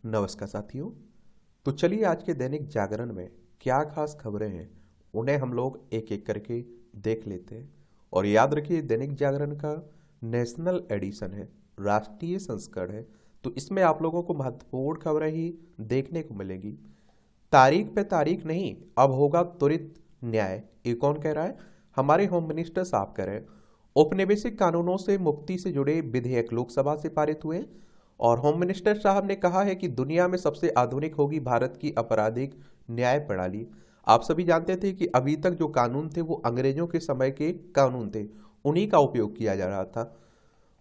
नमस्कार साथियों। तो चलिए आज के दैनिक जागरण में क्या खास खबरें हैं उन्हें हम लोग एक एक करके देख लेते हैं। और याद रखिए दैनिक जागरण का नेशनल एडिशन है, राष्ट्रीय संस्करण है, तो इसमें आप लोगों को महत्वपूर्ण खबरें ही देखने को मिलेगी। तारीख पे तारीख नहीं, अब होगा त्वरित न्याय। ये कौन कह रहा है? हमारे होम मिनिस्टर साहब कह रहे हैं। औपनिवेशिक कानूनों से मुक्ति से जुड़े विधेयक लोकसभा से पारित हुए और होम मिनिस्टर साहब ने कहा है कि दुनिया में सबसे आधुनिक होगी भारत की आपराधिक न्याय प्रणाली। आप सभी जानते थे कि अभी तक जो कानून थे वो अंग्रेजों के समय के कानून थे, उन्हीं का उपयोग किया जा रहा था।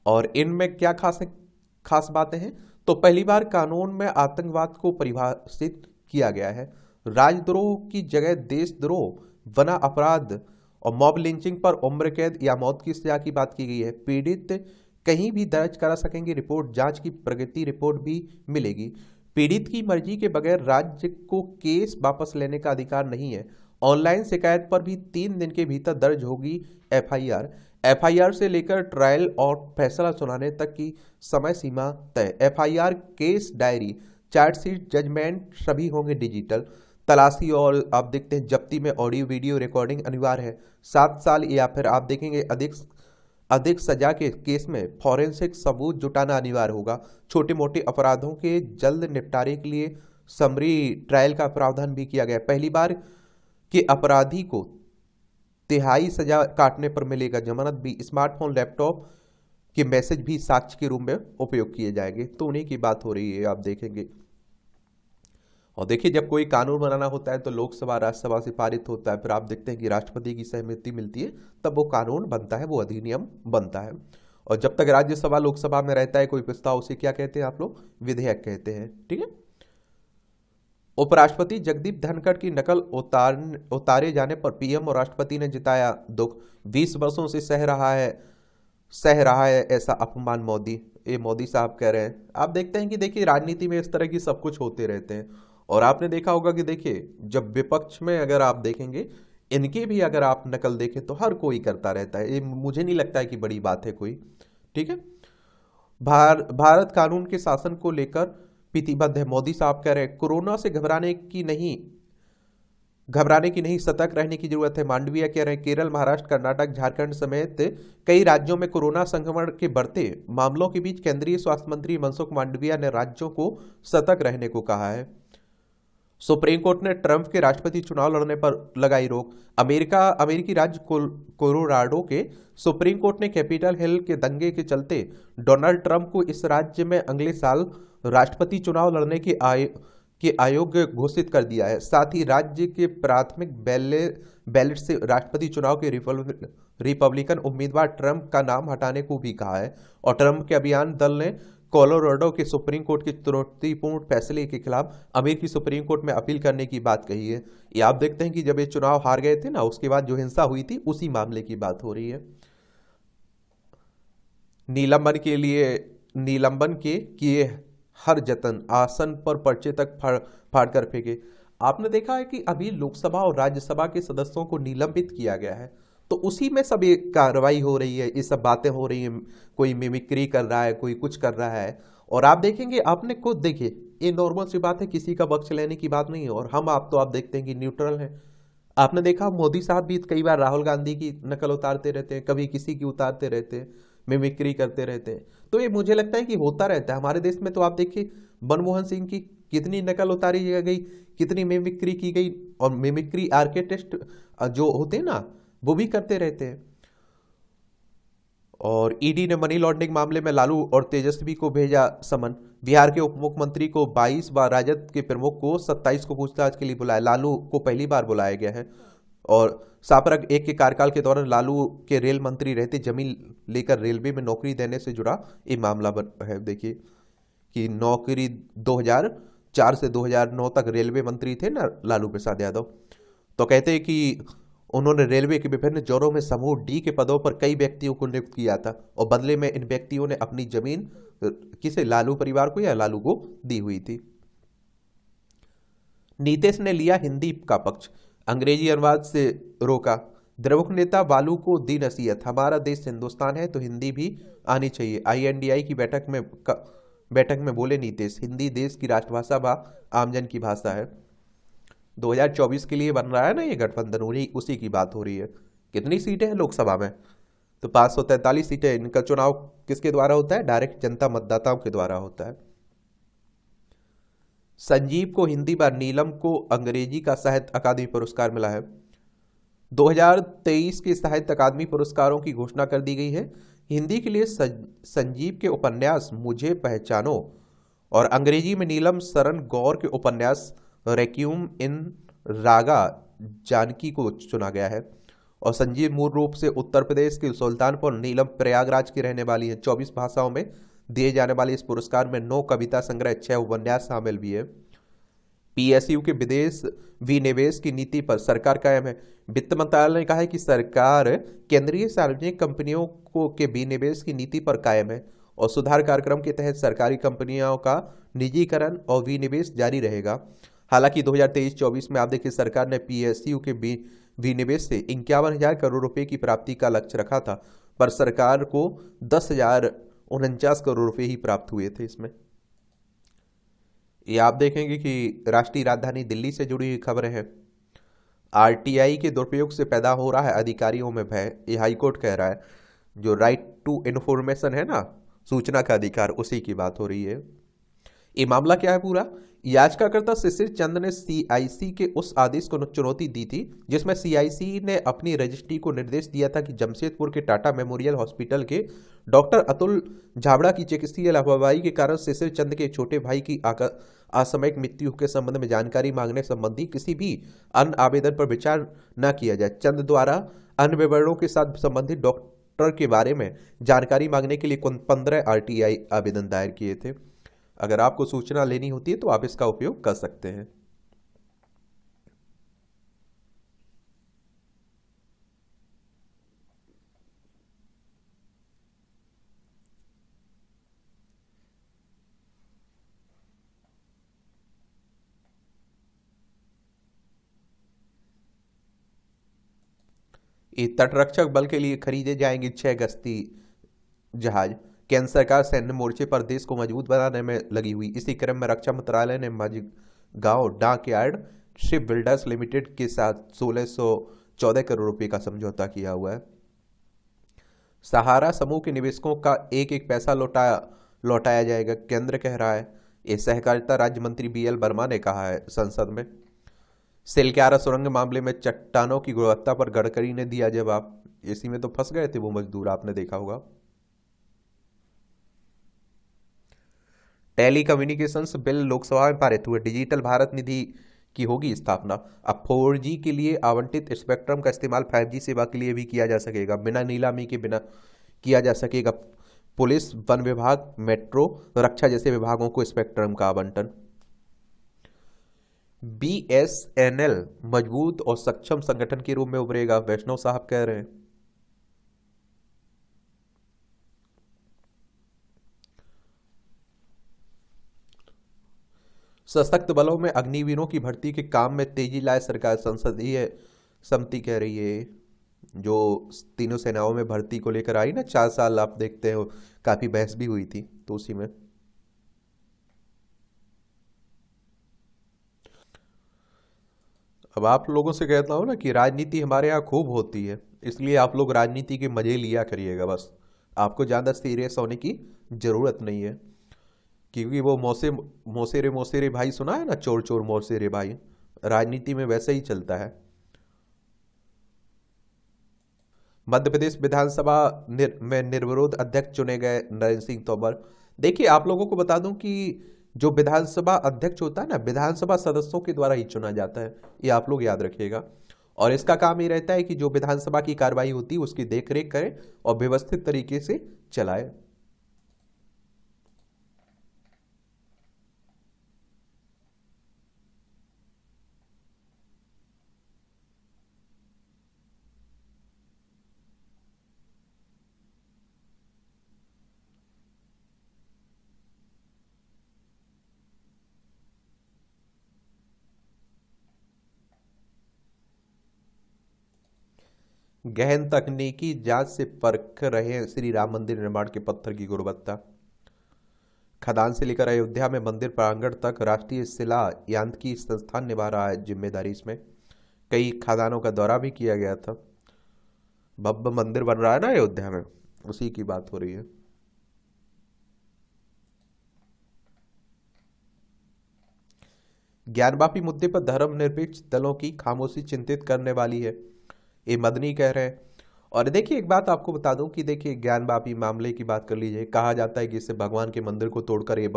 और इनमें क्या खास बातें हैं? तो पहली बार कानून में आतंकवाद को परिभाषित किया गया है। राजद्रोह की जगह देशद्रोह, वना अपराध और मॉब लिंचिंग पर उम्र कैद या मौत की सजा की बात की गई है। पीड़ित कहीं भी दर्ज करा सकेंगे रिपोर्ट, जांच की प्रगति रिपोर्ट भी मिलेगी। पीड़ित की मर्जी के बगैर राज्य को केस वापस लेने का अधिकार नहीं है। ऑनलाइन शिकायत पर भी 3 दिन के भीतर दर्ज होगी एफआईआर। एफआईआर से लेकर ट्रायल और फैसला सुनाने तक की समय सीमा तय। FIR, case diary, chargesheet, judgement सभी होंगे डिजिटल। तलाशी और आप देखते हैं जब्ती में ऑडियो वीडियो रिकॉर्डिंग अनिवार्य है। 7 साल या फिर आप देखेंगे अधिक अधिक सजा के केस में फॉरेंसिक सबूत जुटाना अनिवार्य होगा। छोटे मोटे अपराधों के जल्द निपटारे के लिए समरी ट्रायल का प्रावधान भी किया गया। पहली बार के अपराधी को तिहाई सजा काटने पर मिलेगा जमानत भी। स्मार्टफोन, लैपटॉप के मैसेज भी साक्ष्य के रूप में उपयोग किए जाएंगे। तो उन्हीं की बात हो रही है, आप देखेंगे। और देखिए, जब कोई कानून बनाना होता है तो लोकसभा राज्यसभा से पारित होता है, फिर आप देखते हैं कि राष्ट्रपति की सहमति मिलती है, तब वो कानून बनता है, वो अधिनियम बनता है। और जब तक राज्यसभा लोकसभा में रहता है कोई प्रस्ताव, उसे क्या कहते हैं आप लोग? विधेयक कहते हैं। ठीक है। उपराष्ट्रपति जगदीप धनखड़ की नकल उतारे जाने पर पीएम और राष्ट्रपति ने जताया दुख। 20 वर्षों से सह रहा है ऐसा अपमान मोदी। ये मोदी साहब कह रहे हैं। आप देखते हैं कि देखिए राजनीति में इस तरह की सब कुछ होते रहते हैं। और आपने देखा होगा कि देखिए जब विपक्ष में अगर आप देखेंगे, इनकी भी अगर आप नकल देखें तो हर कोई करता रहता है। ये मुझे नहीं लगता है कि बड़ी बात है कोई। ठीक है। भारत कानून के शासन को लेकर प्रतिबद्ध है। मोदी साहब कह रहे हैं कोरोना से घबराने की नहीं, सतर्क रहने की जरूरत है। मांडविया कह रहे हैं केरल, महाराष्ट्र, कर्नाटक, झारखंड समेत कई राज्यों में कोरोना संक्रमण के बढ़ते मामलों के बीच केंद्रीय स्वास्थ्य मंत्री मनसुख मांडविया ने राज्यों को सतर्क रहने को कहा है। सुप्रीम कोर्ट ने ट्रंप के राष्ट्रपति चुनाव लड़ने पर लगाई रोक। अमेरिकी राज्य कोलोराडो के सुप्रीम कोर्ट ने कैपिटल हिल के दंगे के चलते डोनाल्ड ट्रंप को इस राज्य में अगले साल राष्ट्रपति चुनाव लड़ने के अयोग्य घोषित कर दिया है। साथ ही राज्य के प्राथमिक बैलेट से राष्ट्रपति चुनाव के रिपब्लिकन उम्मीदवार ट्रंप का नाम हटाने को भी कहा है। और ट्रंप के अभियान दल ने कोलोराडो के सुप्रीम कोर्ट के त्रुटिपूर्ण फैसले के खिलाफ अमेरिकी सुप्रीम कोर्ट में अपील करने की बात कही है। ये आप देखते हैं कि जब ये चुनाव हार गए थे ना, उसके बाद जो हिंसा हुई थी उसी मामले की बात हो रही है। निलंबन के किए हर जतन, आसन पर पर्चे तक फाड़ कर फेंके। आपने देखा है कि अभी लोकसभा और राज्यसभा के सदस्यों को निलंबित किया गया है, तो उसी में सब ये कार्रवाई हो रही है, ये सब बातें हो रही हैं। कोई मिमिक्री कर रहा है, कोई कुछ कर रहा है। और आप देखेंगे, आपने खुद देखिए, ये नॉर्मल सी बात है, किसी का पक्ष लेने की बात नहीं है। और हम आप देखते हैं कि न्यूट्रल हैं। आपने देखा मोदी साहब भी कई बार राहुल गांधी की नकल उतारते रहते हैं, कभी किसी की उतारते रहते हैं, मिमिक्री करते रहते हैं। तो ये मुझे लगता है कि होता रहता है हमारे देश में। तो आप देखिए मनमोहन सिंह की कितनी नकल उतारी गई, कितनी मिमिक्री की गई। और मिमिक्री आर्किटेक्ट जो होते हैं ना, वो भी करते रहते हैं। और ईडी ने मनी लॉन्ड्रिंग मामले में लालू और तेजस्वी को भेजा समन। बिहार के उप मुख्यमंत्री को 22 व राजद के प्रमुख को 27 को पूछताछ के लिए बुलाया। लालू को पहली बार बुलाया गया है। और सापरक एक के कार्यकाल के दौरान लालू के रेल मंत्री रहते जमीन लेकर रेलवे में नौकरी देने से जुड़ा ये मामला है। देखिए कि नौकरी 2004 से 2009 तक रेलवे मंत्री थे ना लालू प्रसाद यादव। तो कहते हैं कि उन्होंने रेलवे के विभिन्न जोरों में समूह डी के पदों पर कई व्यक्तियों को नियुक्त किया था और बदले में इन व्यक्तियों ने अपनी जमीन किसे, लालू परिवार को या लालू को दी हुई थी। नीतीश ने लिया हिंदी का पक्ष, अंग्रेजी अनुवाद से रोका। द्रमुक नेता बालू को दी नसीहत, हमारा देश हिंदुस्तान है तो हिंदी भी आनी चाहिए। आईएनडीआई की बैठक में बैठक में बोले नीतीश, हिंदी देश की राष्ट्रभाषा व आमजन की भाषा है। 2024 के लिए बन रहा है ना ये गठबंधन, उसी की बात हो रही है। कितनी सीटें हैं लोकसभा में? तो 543 सीटें। इनका चुनाव किसके द्वारा होता है? डायरेक्ट जनता मतदाताओं के द्वारा होता है। संजीव को हिंदी व नीलम को अंग्रेजी का साहित्य अकादमी पुरस्कार मिला है। 2023 के साहित्य अकादमी पुरस्कारों की घोषणा कर दी गई है। हिंदी के लिए संजीव के उपन्यास मुझे पहचानो और अंग्रेजी में नीलम शरण गौर के उपन्यास रेक्यूम इन रागा जानकी को चुना गया है। और संजीव मूल रूप से उत्तर प्रदेश के सुल्तानपुर, नीलम प्रयागराज की रहने वाली है। 24 भाषाओं में दिए जाने वाले इस पुरस्कार में 9 कविता संग्रह, 6 उपन्यास शामिल भी है। पीएसयू के विदेश विनिवेश की नीति पर सरकार कायम है। वित्त मंत्रालय ने कहा है कि सरकार केंद्रीय सार्वजनिक कंपनियों को के विनिवेश की नीति पर कायम है और सुधार कार्यक्रम के तहत सरकारी कंपनियों का निजीकरण और विनिवेश जारी रहेगा। हालांकि 2023-24 में आप देखिए सरकार ने पीएसयू के विनिवेश से 51,000 करोड़ रुपए की प्राप्ति का लक्ष्य रखा था, पर सरकार को 10,049 करोड़ रुपए ही प्राप्त हुए थे इसमें। ये आप देखेंगे कि राष्ट्रीय राजधानी दिल्ली से जुड़ी हुई खबरें हैं। आरटीआई के दुरुपयोग से पैदा हो रहा है अधिकारियों में भय, ये हाईकोर्ट कह रहा है। जो राइट टू इन्फॉर्मेशन है ना, सूचना का अधिकार, उसी की बात हो रही है। ये मामला क्या है पूरा? याचिकाकर्ता शिशिर चंद ने सीआईसी के उस आदेश को चुनौती दी थी जिसमें सीआईसी ने अपनी रजिस्ट्री को निर्देश दिया था कि जमशेदपुर के टाटा मेमोरियल हॉस्पिटल के डॉक्टर अतुल झाबड़ा की चिकित्सीय लापरवाही के कारण शिशिर चंद के छोटे भाई की असामयिक मृत्यु के संबंध में जानकारी मांगने संबंधी किसी भी अन्य आवेदन पर विचार न किया जाए। चंद द्वारा अन्य विवरणों के साथ संबंधित डॉक्टर के बारे में जानकारी मांगने के लिए कुल 15 आरटीआई आवेदन दायर किए थे। अगर आपको सूचना लेनी होती है तो आप इसका उपयोग कर सकते हैं। ये तटरक्षक बल के लिए खरीदे जाएंगे 6 गश्ती जहाज। केंद्र सरकार सैन्य मोर्चे पर देश को मजबूत बनाने में लगी हुई। इसी क्रम में रक्षा मंत्रालय ने Mazagaon dockyard ship builders limited के साथ 1614 करोड़ रुपए का समझौता किया हुआ है। सहारा समूह के निवेशकों का एक एक पैसा लौटाया जाएगा, केंद्र कह रहा है। ये सहकारिता राज्य मंत्री बीएल वर्मा ने कहा है संसद में। सिलक्यारा सुरंग मामले में चट्टानों की गुणवत्ता पर गडकरी ने दिया जवाब। इसी में तो फंस गए थे वो मजदूर, आपने देखा होगा। टेली कम्युनिकेशंस बिल लोकसभा में पारित हुए। डिजिटल भारत निधि की होगी स्थापना। अब 4G के लिए आवंटित स्पेक्ट्रम का इस्तेमाल 5G सेवा के लिए भी किया जा सकेगा, बिना नीलामी के बिना किया जा सकेगा। पुलिस, वन विभाग, मेट्रो, रक्षा जैसे विभागों को स्पेक्ट्रम का आवंटन। बीएसएनएल मजबूत और सक्षम संगठन के रूप में उभरेगा, वैष्णव साहब कह रहे हैं। सशक्त बलों में अग्निवीरों की भर्ती के काम में तेजी लाए सरकार, संसदीय समिति कह रही है। जो तीनों सेनाओं में भर्ती को लेकर आई ना 4 साल, आप देखते हो काफी बहस भी हुई थी, तो उसी में। अब आप लोगों से कहता हूं ना कि राजनीति हमारे यहाँ खूब होती है, इसलिए आप लोग राजनीति के मजे लिया करिएगा बस। आपको ज्यादा सीरियस होने की जरूरत नहीं है, क्योंकि वो मौसेरे मौसेरे भाई सुना है ना, चोर चोर मौसेरे भाई, राजनीति में वैसे ही चलता है। मध्य प्रदेश विधानसभा में निर्विरोध अध्यक्ष चुने गए नरेंद्र सिंह तोमर। देखिए आप लोगों को बता दूं कि जो विधानसभा अध्यक्ष होता है ना, विधानसभा सदस्यों के द्वारा ही चुना जाता है, ये आप लोग याद रखिएगा। और इसका काम ये रहता है कि जो विधानसभा की कार्रवाई होती है उसकी देखरेख करें और व्यवस्थित तरीके से चलाए। गहन तकनीकी जांच से परख रहे हैं श्री राम मंदिर निर्माण के पत्थर की गुणवत्ता। खदान से लेकर अयोध्या में मंदिर प्रांगण तक राष्ट्रीय शिला यांत्रिकी संस्थान निभा रहा है जिम्मेदारी इसमें। कई खदानों का दौरा भी किया गया था। भव्य मंदिर बन रहा है ना अयोध्या में, उसी की बात हो रही है। ज्ञानवापी मुद्दे पर धर्मनिरपेक्ष दलों की खामोशी चिंतित करने वाली है, ये मदनी कह रहे हैं। और देखिए एक बात आपको बता दूं कि देखिए ज्ञानवापी मामले की बात कर लीजिए, कहा जाता है कि इससे भगवान के मंदिर को तोड़कर ये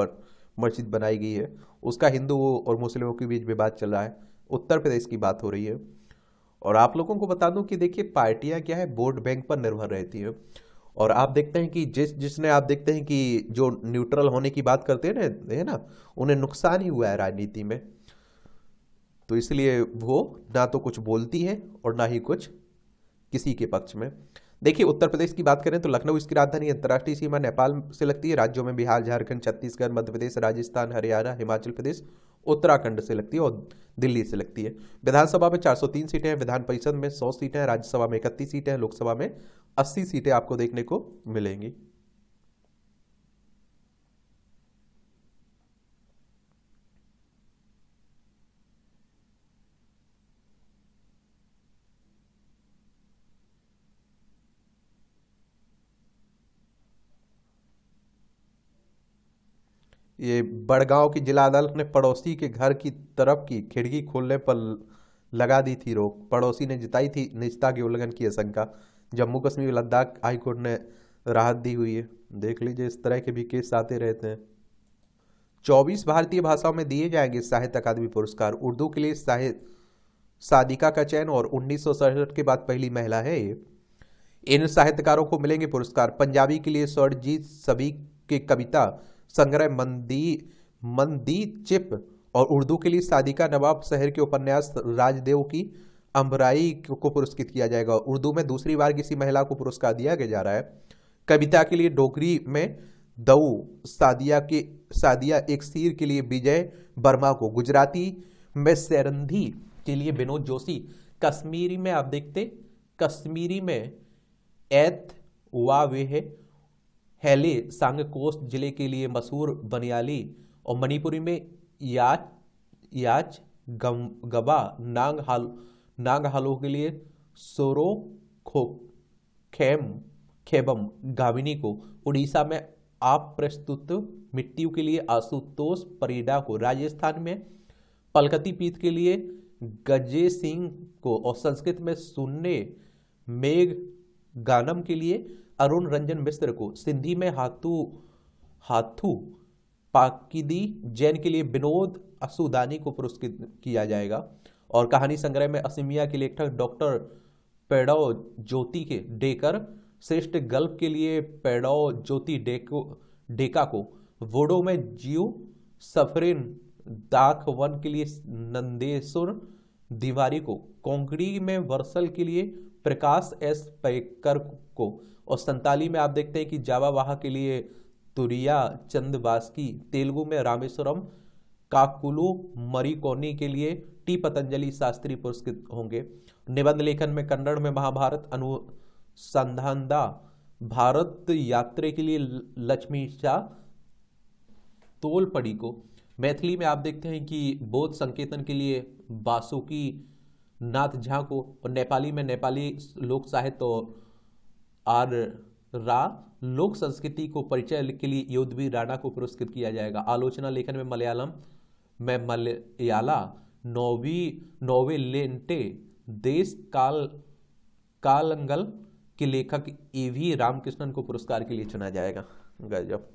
मस्जिद बनाई गई है। उसका हिंदुओं और मुस्लिमों के बीच विवाद चल रहा है। उत्तर प्रदेश की बात हो रही है। और आप लोगों को बता दूं कि देखिए पार्टियां क्या है, वोट बैंक पर निर्भर रहती है। और आप देखते हैं कि जिसने आप देखते हैं कि जो न्यूट्रल होने की बात करते हैं ना, है ना, उन्हें नुकसान ही हुआ है राजनीति में। तो इसलिए वो ना तो कुछ बोलती है और ना ही कुछ किसी के पक्ष में। देखिए उत्तर प्रदेश की बात करें तो लखनऊ इसकी राजधानी, अंतर्राष्ट्रीय सीमा नेपाल से लगती है। राज्यों में बिहार, झारखंड, छत्तीसगढ़, मध्य प्रदेश, राजस्थान, हरियाणा, हिमाचल प्रदेश, उत्तराखंड से लगती है और दिल्ली से लगती है। विधानसभा में 403 सीटें हैं, विधान परिषद में 100 सीटें हैं, राज्यसभा में 31 सीटें हैं, लोकसभा में 80 सीटें आपको देखने को मिलेंगी। ये बड़गांव की जिला अदालत ने पड़ोसी के घर की तरफ की खिड़की खोलने पर लगा दी थी रोक। पड़ोसी ने जताई थी निजता के उल्लंघन की आशंका। जम्मू कश्मीर लद्दाख हाईकोर्ट ने राहत दी हुई है। देख लीजिए इस तरह के भी केस आते रहते हैं। 24 भारतीय भाषाओं में दिए जाएंगे साहित्य अकादमी पुरस्कार। उर्दू के लिए साहित्य सादिका का चयन, और 1967 के बाद पहली महिला है ये। इन साहित्यकारों को मिलेंगे पुरस्कार। पंजाबी के लिए स्वर्णजीत सभी के कविता संग्रह मंदी मंदी चिप, और उर्दू के लिए सादिका नवाब शहर के उपन्यास राजदेव की अम्बराई को पुरस्कृत किया जाएगा। उर्दू में दूसरी बार किसी महिला को पुरस्कार दिया जा रहा है। कविता के लिए डोगरी में दऊ सादिया एक सीर के लिए विजय वर्मा को, गुजराती में सेरंधी के लिए विनोद जोशी, कश्मीरी में आप देखते कश्मीरी में एत वावेह हेले सांगकोस्ट जिले के लिए मशहूर बनियाली, और मणिपुरी में याच याच गबा नांगहालो के लिए सोरो खो खेम खेबम गाविनी को, उड़ीसा में आप प्रस्तुत मिट्टियों के लिए आशुतोष परिडा को, राजस्थान में पलकती पीत के लिए गजे सिंह को, और संस्कृत में सुनने मेघ गानम के लिए अरुण रंजन मिश्र को, सिंधी में हाथू पाकिदी जैन के लिए विनोद असुदानी को पुरस्कृत किया जाएगा। और कहानी संग्रह में असमिया के लेखक डॉक्टर पेड़ो ज्योति के डेकर, श्रेष्ठ गल्प के लिए पेड़ो ज्योति डेका को, वोडो में जियो सफरिन दाख वन के लिए नंदेश्वर तिवारी को, कोंकणी में वर्सल के लिए प्रकाश एस पैकर को, और संताली में आप देखते हैं कि जावा वाहा के लिए तुरिया चंद बास्की, तेलुगु में रामेश्वरम काकुलू मरिकोनी के लिए टी पतंजलि शास्त्री पुरस्कृत होंगे। निबंध लेखन में कन्नड़ में महाभारत अनुसंधानदा भारत यात्रा के लिए लक्ष्मी शाह तोलपड़ी को, मैथिली में आप देखते हैं कि बौद्ध संकेतन के लिए बासुकी नाथ झा को, और नेपाली में नेपाली लोक साहित्य और आर रा लोक संस्कृति को परिचय के लिए योधवी राणा को पुरस्कृत किया जाएगा। आलोचना लेखन में मलयालम में मलयाला नोवेलेंटे देश कालंगल के लेखक एवी रामकृष्णन को पुरस्कार के लिए चुना जाएगा। गजब।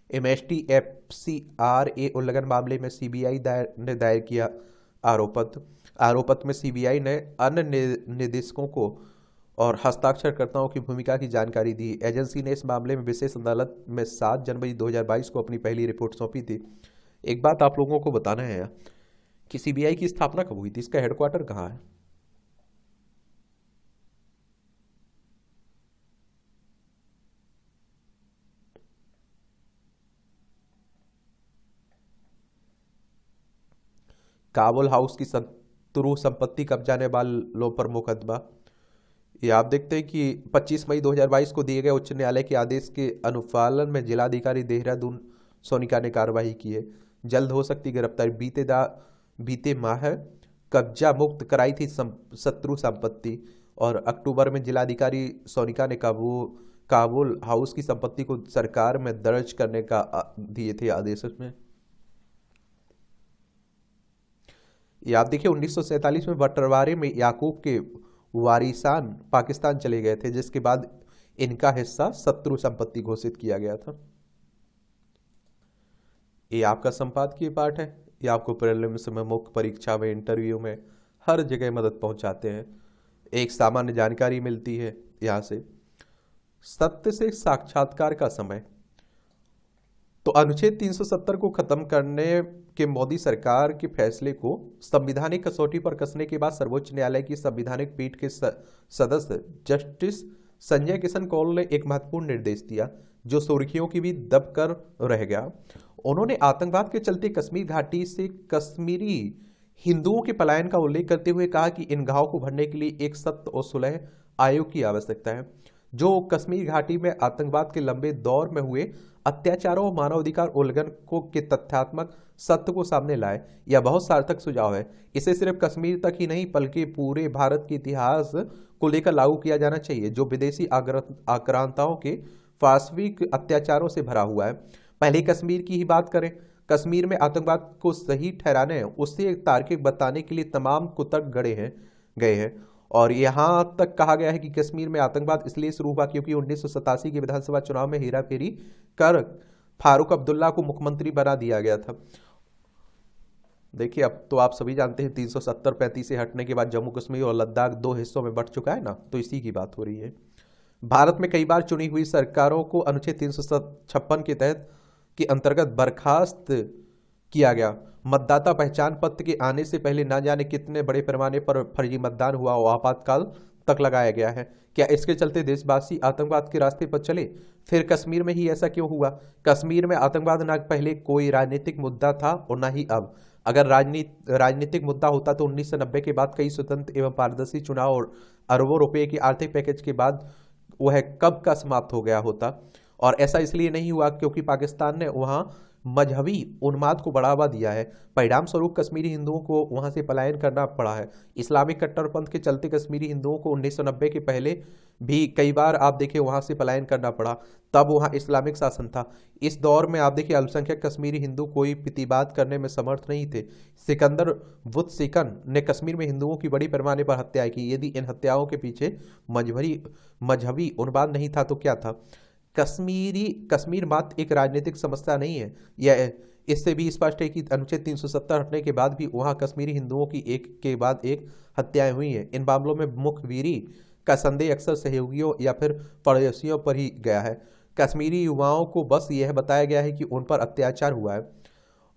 MSTFCRA उल्लंघन मामले में सीबीआई ने दायर किया आरोपपत्र में सीबीआई ने अन्य निदेशकों को और हस्ताक्षरकर्ताओं की भूमिका की जानकारी दी। एजेंसी ने इस मामले में विशेष अदालत में 7 जनवरी 2022 को अपनी पहली रिपोर्ट सौंपी थी। एक बात आप लोगों को बताना है कि सीबीआई की स्थापना कब हुई थी, इसका हेडक्वार्टर कहाँ है? काबुल हाउस की शत्रु संपत्ति कब्जाने वालों पर मुकदमा। ये आप देखते हैं कि 25 मई 2022 को दिए गए उच्च न्यायालय के आदेश के अनुपालन में जिलाधिकारी देहरादून सोनिका ने कार्रवाई की है। जल्द हो सकती गिरफ्तारी। बीते माह कब्जा मुक्त कराई थी शत्रु संपत्ति, और अक्टूबर में जिलाधिकारी सोनिका ने काबुल हाउस की संपत्ति को सरकार में दर्ज करने का दिए थे आदेश में। ये आप देखिए 1947 में बंटवारे में याकूब के वारिसान पाकिस्तान चले गए थे, जिसके बाद इनका हिस्सा शत्रु संपत्ति घोषित किया गया था। ये आपका संपादकीय पाठ है। ये आपको प्रीलिम्स में, मुख्य परीक्षा में, इंटरव्यू में हर जगह मदद पहुंचाते हैं। एक सामान्य जानकारी मिलती है यहाँ से। सत्य से साक्षात्कार का समय। तो अनुच्छेद 370 को खत्म करने के मोदी सरकार के फैसले को संवैधानिक कसौटी पर कसने के बाद सर्वोच्च न्यायालय की संवैधानिक पीठ के सदस्य जस्टिस संजय किशन कौल ने एक महत्वपूर्ण निर्देश दिया जो सुर्खियों की भी दब कर रह गया। उन्होंने आतंकवाद के चलते कश्मीर घाटी से कश्मीरी हिंदुओं के पलायन का उल्लेख करते हुए कहा कि इन घाव को भरने के लिए एक सत्य और सुलह आयोग की आवश्यकता है जो कश्मीर घाटी में आतंकवाद के लंबे दौर में हुए अत्याचारों और मानवाधिकार उल्लंघन को के तथ्यात्मक सत्य को सामने लाए। यह बहुत सार्थक सुझाव है। इसे सिर्फ कश्मीर तक ही नहीं बल्कि पूरे भारत के इतिहास को लेकर लागू किया जाना चाहिए जो विदेशी आक्रांताओं के पाशविक अत्याचारों से भरा हुआ है। पहले कश्मीर की ही बात करें। कश्मीर में आतंकवाद को सही ठहराने उससे तार्किक बताने के लिए तमाम कुतर्क गए हैं और यहां तक कहा गया है कि कश्मीर में आतंकवाद इसलिए शुरू हुआ क्योंकि 1987 के विधानसभा चुनाव में हेराफेरी कर फारूक अब्दुल्ला को मुख्यमंत्री बना दिया गया था। देखिए अब तो आप सभी जानते हैं 370-35 से हटने के बाद जम्मू कश्मीर और लद्दाख दो हिस्सों में बंट चुका है ना, तो इसी की बात हो रही है। भारत में कई बार चुनी हुई सरकारों को अनुच्छेद 356 के तहत के अंतर्गत बर्खास्त किया गया। मतदाता पहचान पत्र के आने से पहले न जाने कितने बड़े पैमाने पर फर्जी मतदान हुआ और आपातकाल तक लगाया गया है। क्या इसके चलते देशवासी आतंकवाद के रास्ते पर चले? फिर कश्मीर में ही ऐसा क्यों हुआ? कश्मीर में आतंकवाद न पहले कोई राजनीतिक मुद्दा था और न ही अब। अगर राजनीतिक मुद्दा होता तो 1990 के बाद कई स्वतंत्र एवं पारदर्शी चुनाव और अरबों रुपए के आर्थिक पैकेज के बाद वह कब का समाप्त हो गया होता। और ऐसा इसलिए नहीं हुआ क्योंकि पाकिस्तान ने वहां मजहबी उन्माद को बढ़ावा दिया है। परिणाम स्वरूप कश्मीरी हिंदुओं को वहां से पलायन करना पड़ा है। इस्लामिक कट्टरपंथ के चलते कश्मीरी हिंदुओं को 1990 के पहले भी कई बार आप देखिए वहां से पलायन करना पड़ा, तब वहां इस्लामिक शासन था। इस दौर में आप देखिए अल्पसंख्यक कश्मीरी हिंदू कोई प्रतिवाद करने में समर्थ नहीं थे। सिकंदर बुतसिकन ने कश्मीर में हिंदुओं की बड़ी पैमाने पर हत्याएं की। यदि इन हत्याओं के पीछे मजहबी उन्माद नहीं था तो क्या था? कश्मीर मात्र एक राजनीतिक समस्या नहीं है। यह इससे भी स्पष्ट है कि अनुच्छेद 370 हटने के बाद भी वहां कश्मीरी हिंदुओं की एक के बाद एक हत्याएं हुई हैं। इन मामलों में मुखबिरी का संदेह अक्सर सहयोगियों या फिर पड़ोसियों पर ही गया है। कश्मीरी युवाओं को बस यह बताया गया है कि उन पर अत्याचार हुआ है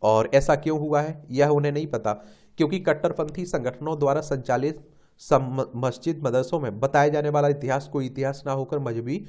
और ऐसा क्यों हुआ है यह उन्हें नहीं पता, क्योंकि कट्टरपंथी संगठनों द्वारा संचालित मस्जिद मदरसों में बताया जाने वाला इतिहास कोई इतिहास ना होकर मजहबी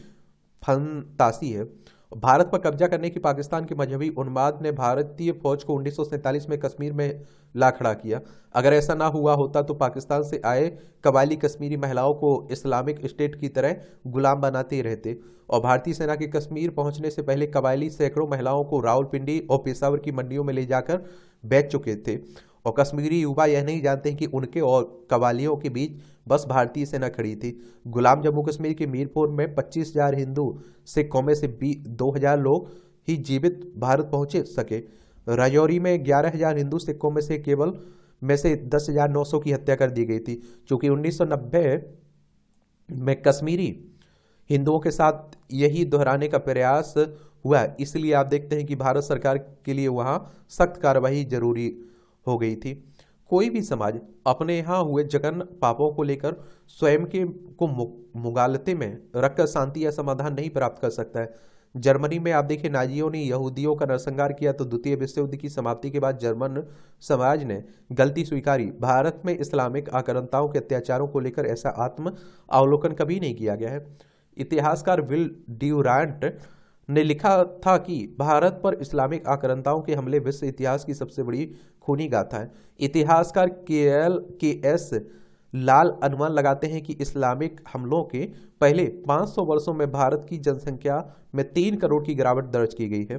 फंतासी है। भारत पर कब्जा करने की पाकिस्तान के मजहबी उन्माद ने भारतीय फौज को 1947 में कश्मीर में ला खड़ा किया। अगर ऐसा ना हुआ होता तो पाकिस्तान से आए कबायली कश्मीरी महिलाओं को इस्लामिक स्टेट की तरह गुलाम बनाते रहते और भारतीय सेना के कश्मीर पहुंचने से पहले कबायली सैकड़ों महिलाओं को रावलपिंडी और पेशावर की मंडियों में ले जाकर बेच चुके थे। और कश्मीरी युवा यह नहीं जानते कि उनके और कबालियों के बीच बस भारतीय सेना खड़ी थी। गुलाम जम्मू कश्मीर के मीरपुर में 25,000 हिंदू सिखों में से 2,000 लोग ही जीवित भारत पहुंचे सके। राजौरी में 11,000 हिंदू सिखों में से केवल 10,900 की हत्या कर दी गई थी। चूंकि 1990 में कश्मीरी हिंदुओं के साथ यही दोहराने का प्रयास हुआ, इसलिए आप देखते हैं कि भारत सरकार के लिए वहां सख्त कार्रवाई जरूरी हो गई थी। कोई भी समाज अपने यहाँ हुए जघन्य पापों को लेकर स्वयं को मुगालते में रखकर शांति या समाधान नहीं प्राप्त कर सकता है। जर्मनी में आप देखिए नाजियों ने यहूदियों का नरसंहार किया तो द्वितीय विश्व युद्ध की समाप्ति के बाद जर्मन समाज ने गलती स्वीकारी। भारत में इस्लामिक आक्रांताओं के अत्याचारों को लेकर ऐसा आत्म अवलोकन कभी नहीं किया गया है। इतिहासकार विल ड्यूरांट ने लिखा था कि भारत पर इस्लामिक आक्रांताओं के हमले विश्व इतिहास की सबसे बड़ी खूनी गाथा है। इतिहासकार के एस लाल अनुमान लगाते हैं कि इस्लामिक हमलों के पहले 500 वर्षों में भारत की जनसंख्या में 3 करोड़ की गिरावट दर्ज की गई है।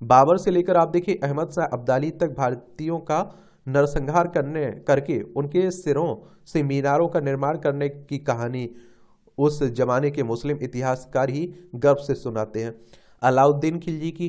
बाबर से लेकर आप देखिए अहमद शाह अब्दाली तक भारतीयों का नरसंहार करके उनके सिरों से मीनारों का निर्माण करने की कहानी उस जमाने के मुस्लिम इतिहासकार ही गर्व से सुनाते हैं। अलाउद्दीन खिलजी की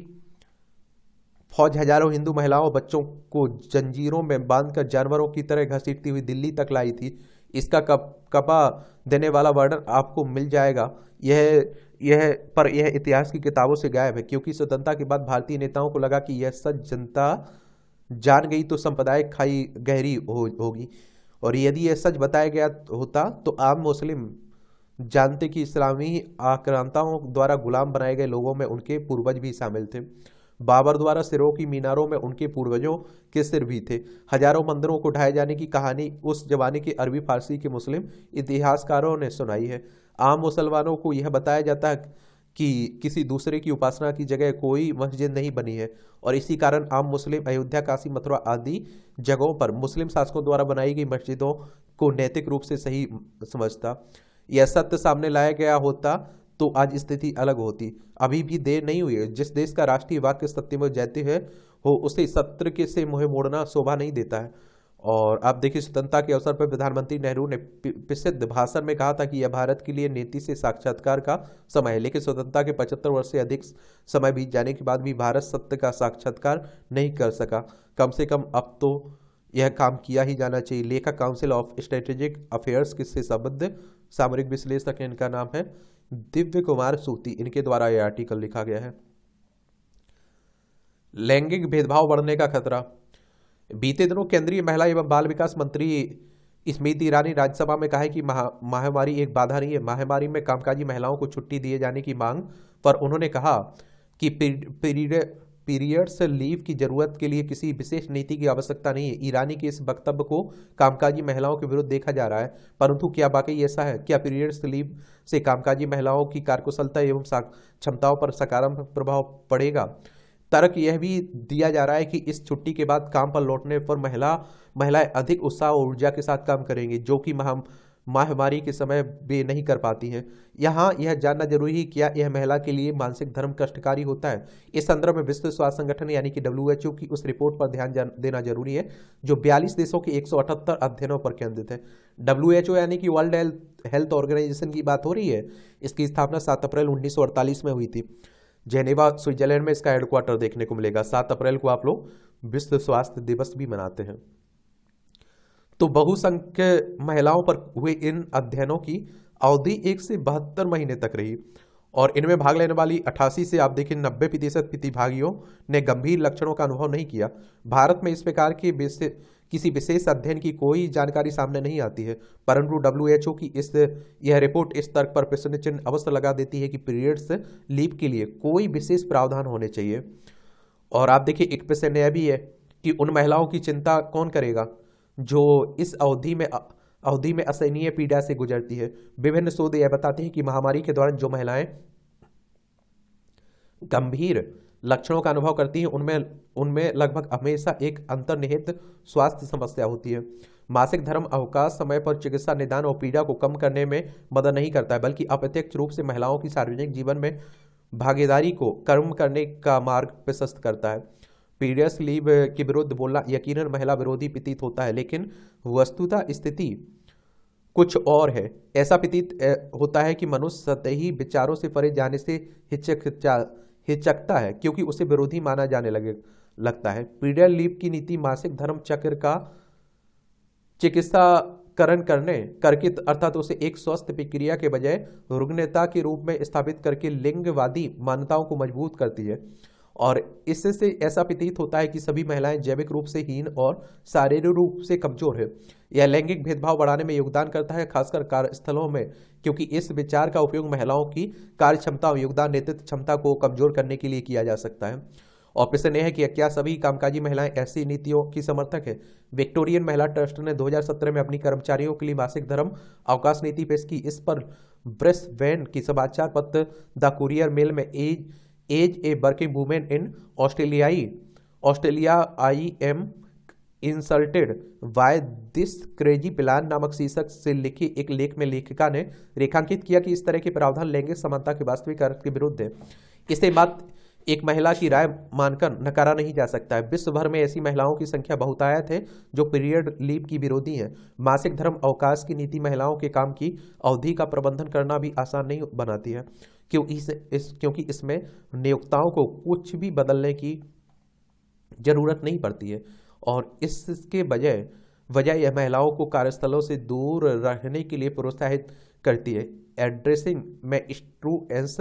फौज हजारों हिंदू महिलाओं और बच्चों को जंजीरों में बांधकर जानवरों की तरह घसीटती हुई दिल्ली तक लाई थी। इसका कपा देने वाला वर्णन आपको मिल जाएगा। यह इतिहास की किताबों से गायब है, क्योंकि स्वतंत्रता के बाद भारतीय नेताओं को लगा कि यह सच जनता जान गई तो सांप्रदायिक खाई गहरी होगी, और यदि यह सच बताया गया होता तो आम मुस्लिम जानते कि इस्लामी आक्रांताओं द्वारा गुलाम बनाए गए लोगों में उनके पूर्वज भी शामिल थे। बाबर द्वारा सिरों की मीनारों में उनके पूर्वजों के सिर भी थे। हजारों मंदिरों को ढाए जाने की कहानी उस जमाने के अरबी फारसी के मुस्लिम इतिहासकारों ने सुनाई है। आम मुसलमानों को यह बताया जाता है कि किसी दूसरे की उपासना की जगह कोई मस्जिद नहीं बनी है, और इसी कारण आम मुस्लिम अयोध्या, काशी, मथुरा आदि जगहों पर मुस्लिम शासकों द्वारा बनाई गई मस्जिदों को नैतिक रूप से सही समझता। यह सत्य सामने लाया गया होता तो आज स्थिति अलग होती। अभी भी देर नहीं हुई है। जिस देश का राष्ट्रीय वाक्य सत्य में जयते है हो उसे सत्र के से मुंह मोड़ना शोभा नहीं देता है। और आप देखिए स्वतंत्रता के अवसर पर प्रधानमंत्री नेहरू ने प्रसिद्ध भाषण में कहा था कि यह भारत के लिए नीति से साक्षात्कार का समय है, लेकिन स्वतंत्रता के 75 वर्ष से अधिक समय बीत जाने के बाद भी भारत सत्य का साक्षात्कार नहीं कर सका। कम से कम अब तो यह काम किया ही जाना चाहिए। लेखक काउंसिल ऑफ स्ट्रेटेजिक अफेयर्स से संबद्ध सामरिक विश्लेषक, इनका नाम है दिव्य कुमार सूती, इनके द्वारा यह आर्टिकल लिखा गया है। लैंगिक भेदभाव बढ़ने का खतरा। बीते दिनों केंद्रीय महिला एवं बाल विकास मंत्री स्मृति ईरानी राज्यसभा में कहा है कि महामारी एक बाधा नहीं है। महामारी में कामकाजी महिलाओं को छुट्टी दिए जाने की मांग पर उन्होंने कहा कि पीरियड्स लीव की जरूरत के लिए किसी विशेष नीति की आवश्यकता नहीं है। ईरानी के इस वक्तव्य को कामकाजी महिलाओं के विरुद्ध देखा जा रहा है, परंतु क्या वाकई ऐसा है? क्या पीरियड्स लीव से कामकाजी महिलाओं की कार्यकुशलता एवं क्षमताओं पर सकारात्मक प्रभाव पड़ेगा? तर्क यह भी दिया जा रहा है कि इस छुट्टी के बाद काम पर लौटने पर महिलाएं अधिक उत्साह और ऊर्जा के साथ काम करेंगी, जो कि महामारी के समय वे नहीं कर पाती हैं। यहाँ यह जानना जरूरी है क्या यह महिला के लिए मानसिक धर्म कष्टकारी होता है। इस संदर्भ में विश्व स्वास्थ्य संगठन यानी कि WHO की उस रिपोर्ट पर ध्यान देना जरूरी है जो 42 देशों के 178 अध्ययनों पर केंद्रित है। WHO यानी कि वर्ल्ड हेल्थ ऑर्गेनाइजेशन की बात हो रही है। इसकी स्थापना 7 अप्रैल 1948 में हुई थी। जेनेवा स्विट्जरलैंड में इसका हेडक्वार्टर देखने को मिलेगा। 7 अप्रैल को आप लोग विश्व स्वास्थ्य दिवस भी मनाते हैं। तो बहुसंख्य महिलाओं पर हुए इन अध्ययनों की अवधि 1 से 72 महीने तक रही, और इनमें भाग लेने वाली 88 से आप देखिए 90% प्रतिभागियों ने गंभीर लक्षणों का अनुभव नहीं किया। भारत में इस प्रकार के किसी विशेष अध्ययन की कोई जानकारी सामने नहीं आती है, परंतु WHO की यह रिपोर्ट इस तर्क पर प्रश्न चिन्ह अवश्य लगा देती है कि पीरियड्स लीव के लिए कोई विशेष प्रावधान होने चाहिए। और आप देखिए एक प्रश्न यह भी है कि उन महिलाओं की चिंता कौन करेगा जो इस अवधि में असहनीय पीड़ा से गुजरती है। विभिन्न शोध यह बताते हैं कि महामारी के दौरान जो महिलाएं गंभीर लक्षणों का अनुभव करती हैं उनमें लगभग हमेशा एक अंतर्निहित स्वास्थ्य समस्या होती है। मासिक धर्म अवकाश समय पर चिकित्सा निदान और पीड़ा को कम करने में मदद नहीं करता है, बल्कि अप्रत्यक्ष रूप से महिलाओं की सार्वजनिक जीवन में भागीदारी को कम करने का मार्ग प्रशस्त करता है। पीरियड्स लीव के विरुद्ध बोलना यकीनन महिला विरोधी प्रतीत होता है, लेकिन वस्तुतः स्थिति कुछ और है। ऐसा प्रतीत होता है कि मनुष्य सतही विचारों से परे जाने से हिचकता है, क्योंकि उसे विरोधी माना जाने लगता है। पीरियड लीव की नीति मासिक धर्म चक्र का चिकित्साकरण करके अर्थात उसे एक स्वस्थ प्रक्रिया के बजाय रुग्णता के रूप में स्थापित करके लिंगवादी मान्यताओं को मजबूत करती है, और इससे ऐसा प्रतीत होता है कि सभी महिलाएं जैविक रूप से हीन और शारीरिक रूप से कमजोर है। यह लैंगिक भेदभाव बढ़ाने में योगदान करता है, खासकर कार्यस्थलों में, क्योंकि इस विचार का उपयोग महिलाओं की कार्य क्षमता और योगदान नेतृत्व क्षमता को कमजोर करने के लिए किया जा सकता है। और प्रश्न यह है कि क्या सभी कामकाजी महिलाएं ऐसी नीतियों की समर्थक है? विक्टोरियन महिला ट्रस्ट ने 2017 में अपनी कर्मचारियों के लिए मासिक धर्म अवकाश नीति पेश की। इस पर ब्रिस्बेन की समाचार पत्र द कुरियर मेल में as a working women in Australia I am insulted why this crazy plan नामक शीर्षक से लिखी एक लेख में लेखिका ने रेखांकित किया कि इस तरह के प्रावधान लैंगिक समानता के वास्तविक अर्थ के विरुद्ध है। इसे मात्र एक महिला की राय मानकर नकारा नहीं जा सकता है। विश्व भर में ऐसी महिलाओं की संख्या बहुतायत है जो पीरियड लीव की विरोधी हैं। मासिक धर्म अवकाश की नीति महिलाओं के काम की अवधि का प्रबंधन करना भी आसान नहीं बनाती है, क्योंकि इसमें नियोक्ताओं को कुछ भी बदलने की जरूरत नहीं पड़ती है और इसके बजाय यह महिलाओं को कार्यस्थलों से दूर रहने के लिए प्रोत्साहित करती है। Addressing मेंस्ट्रुएशंस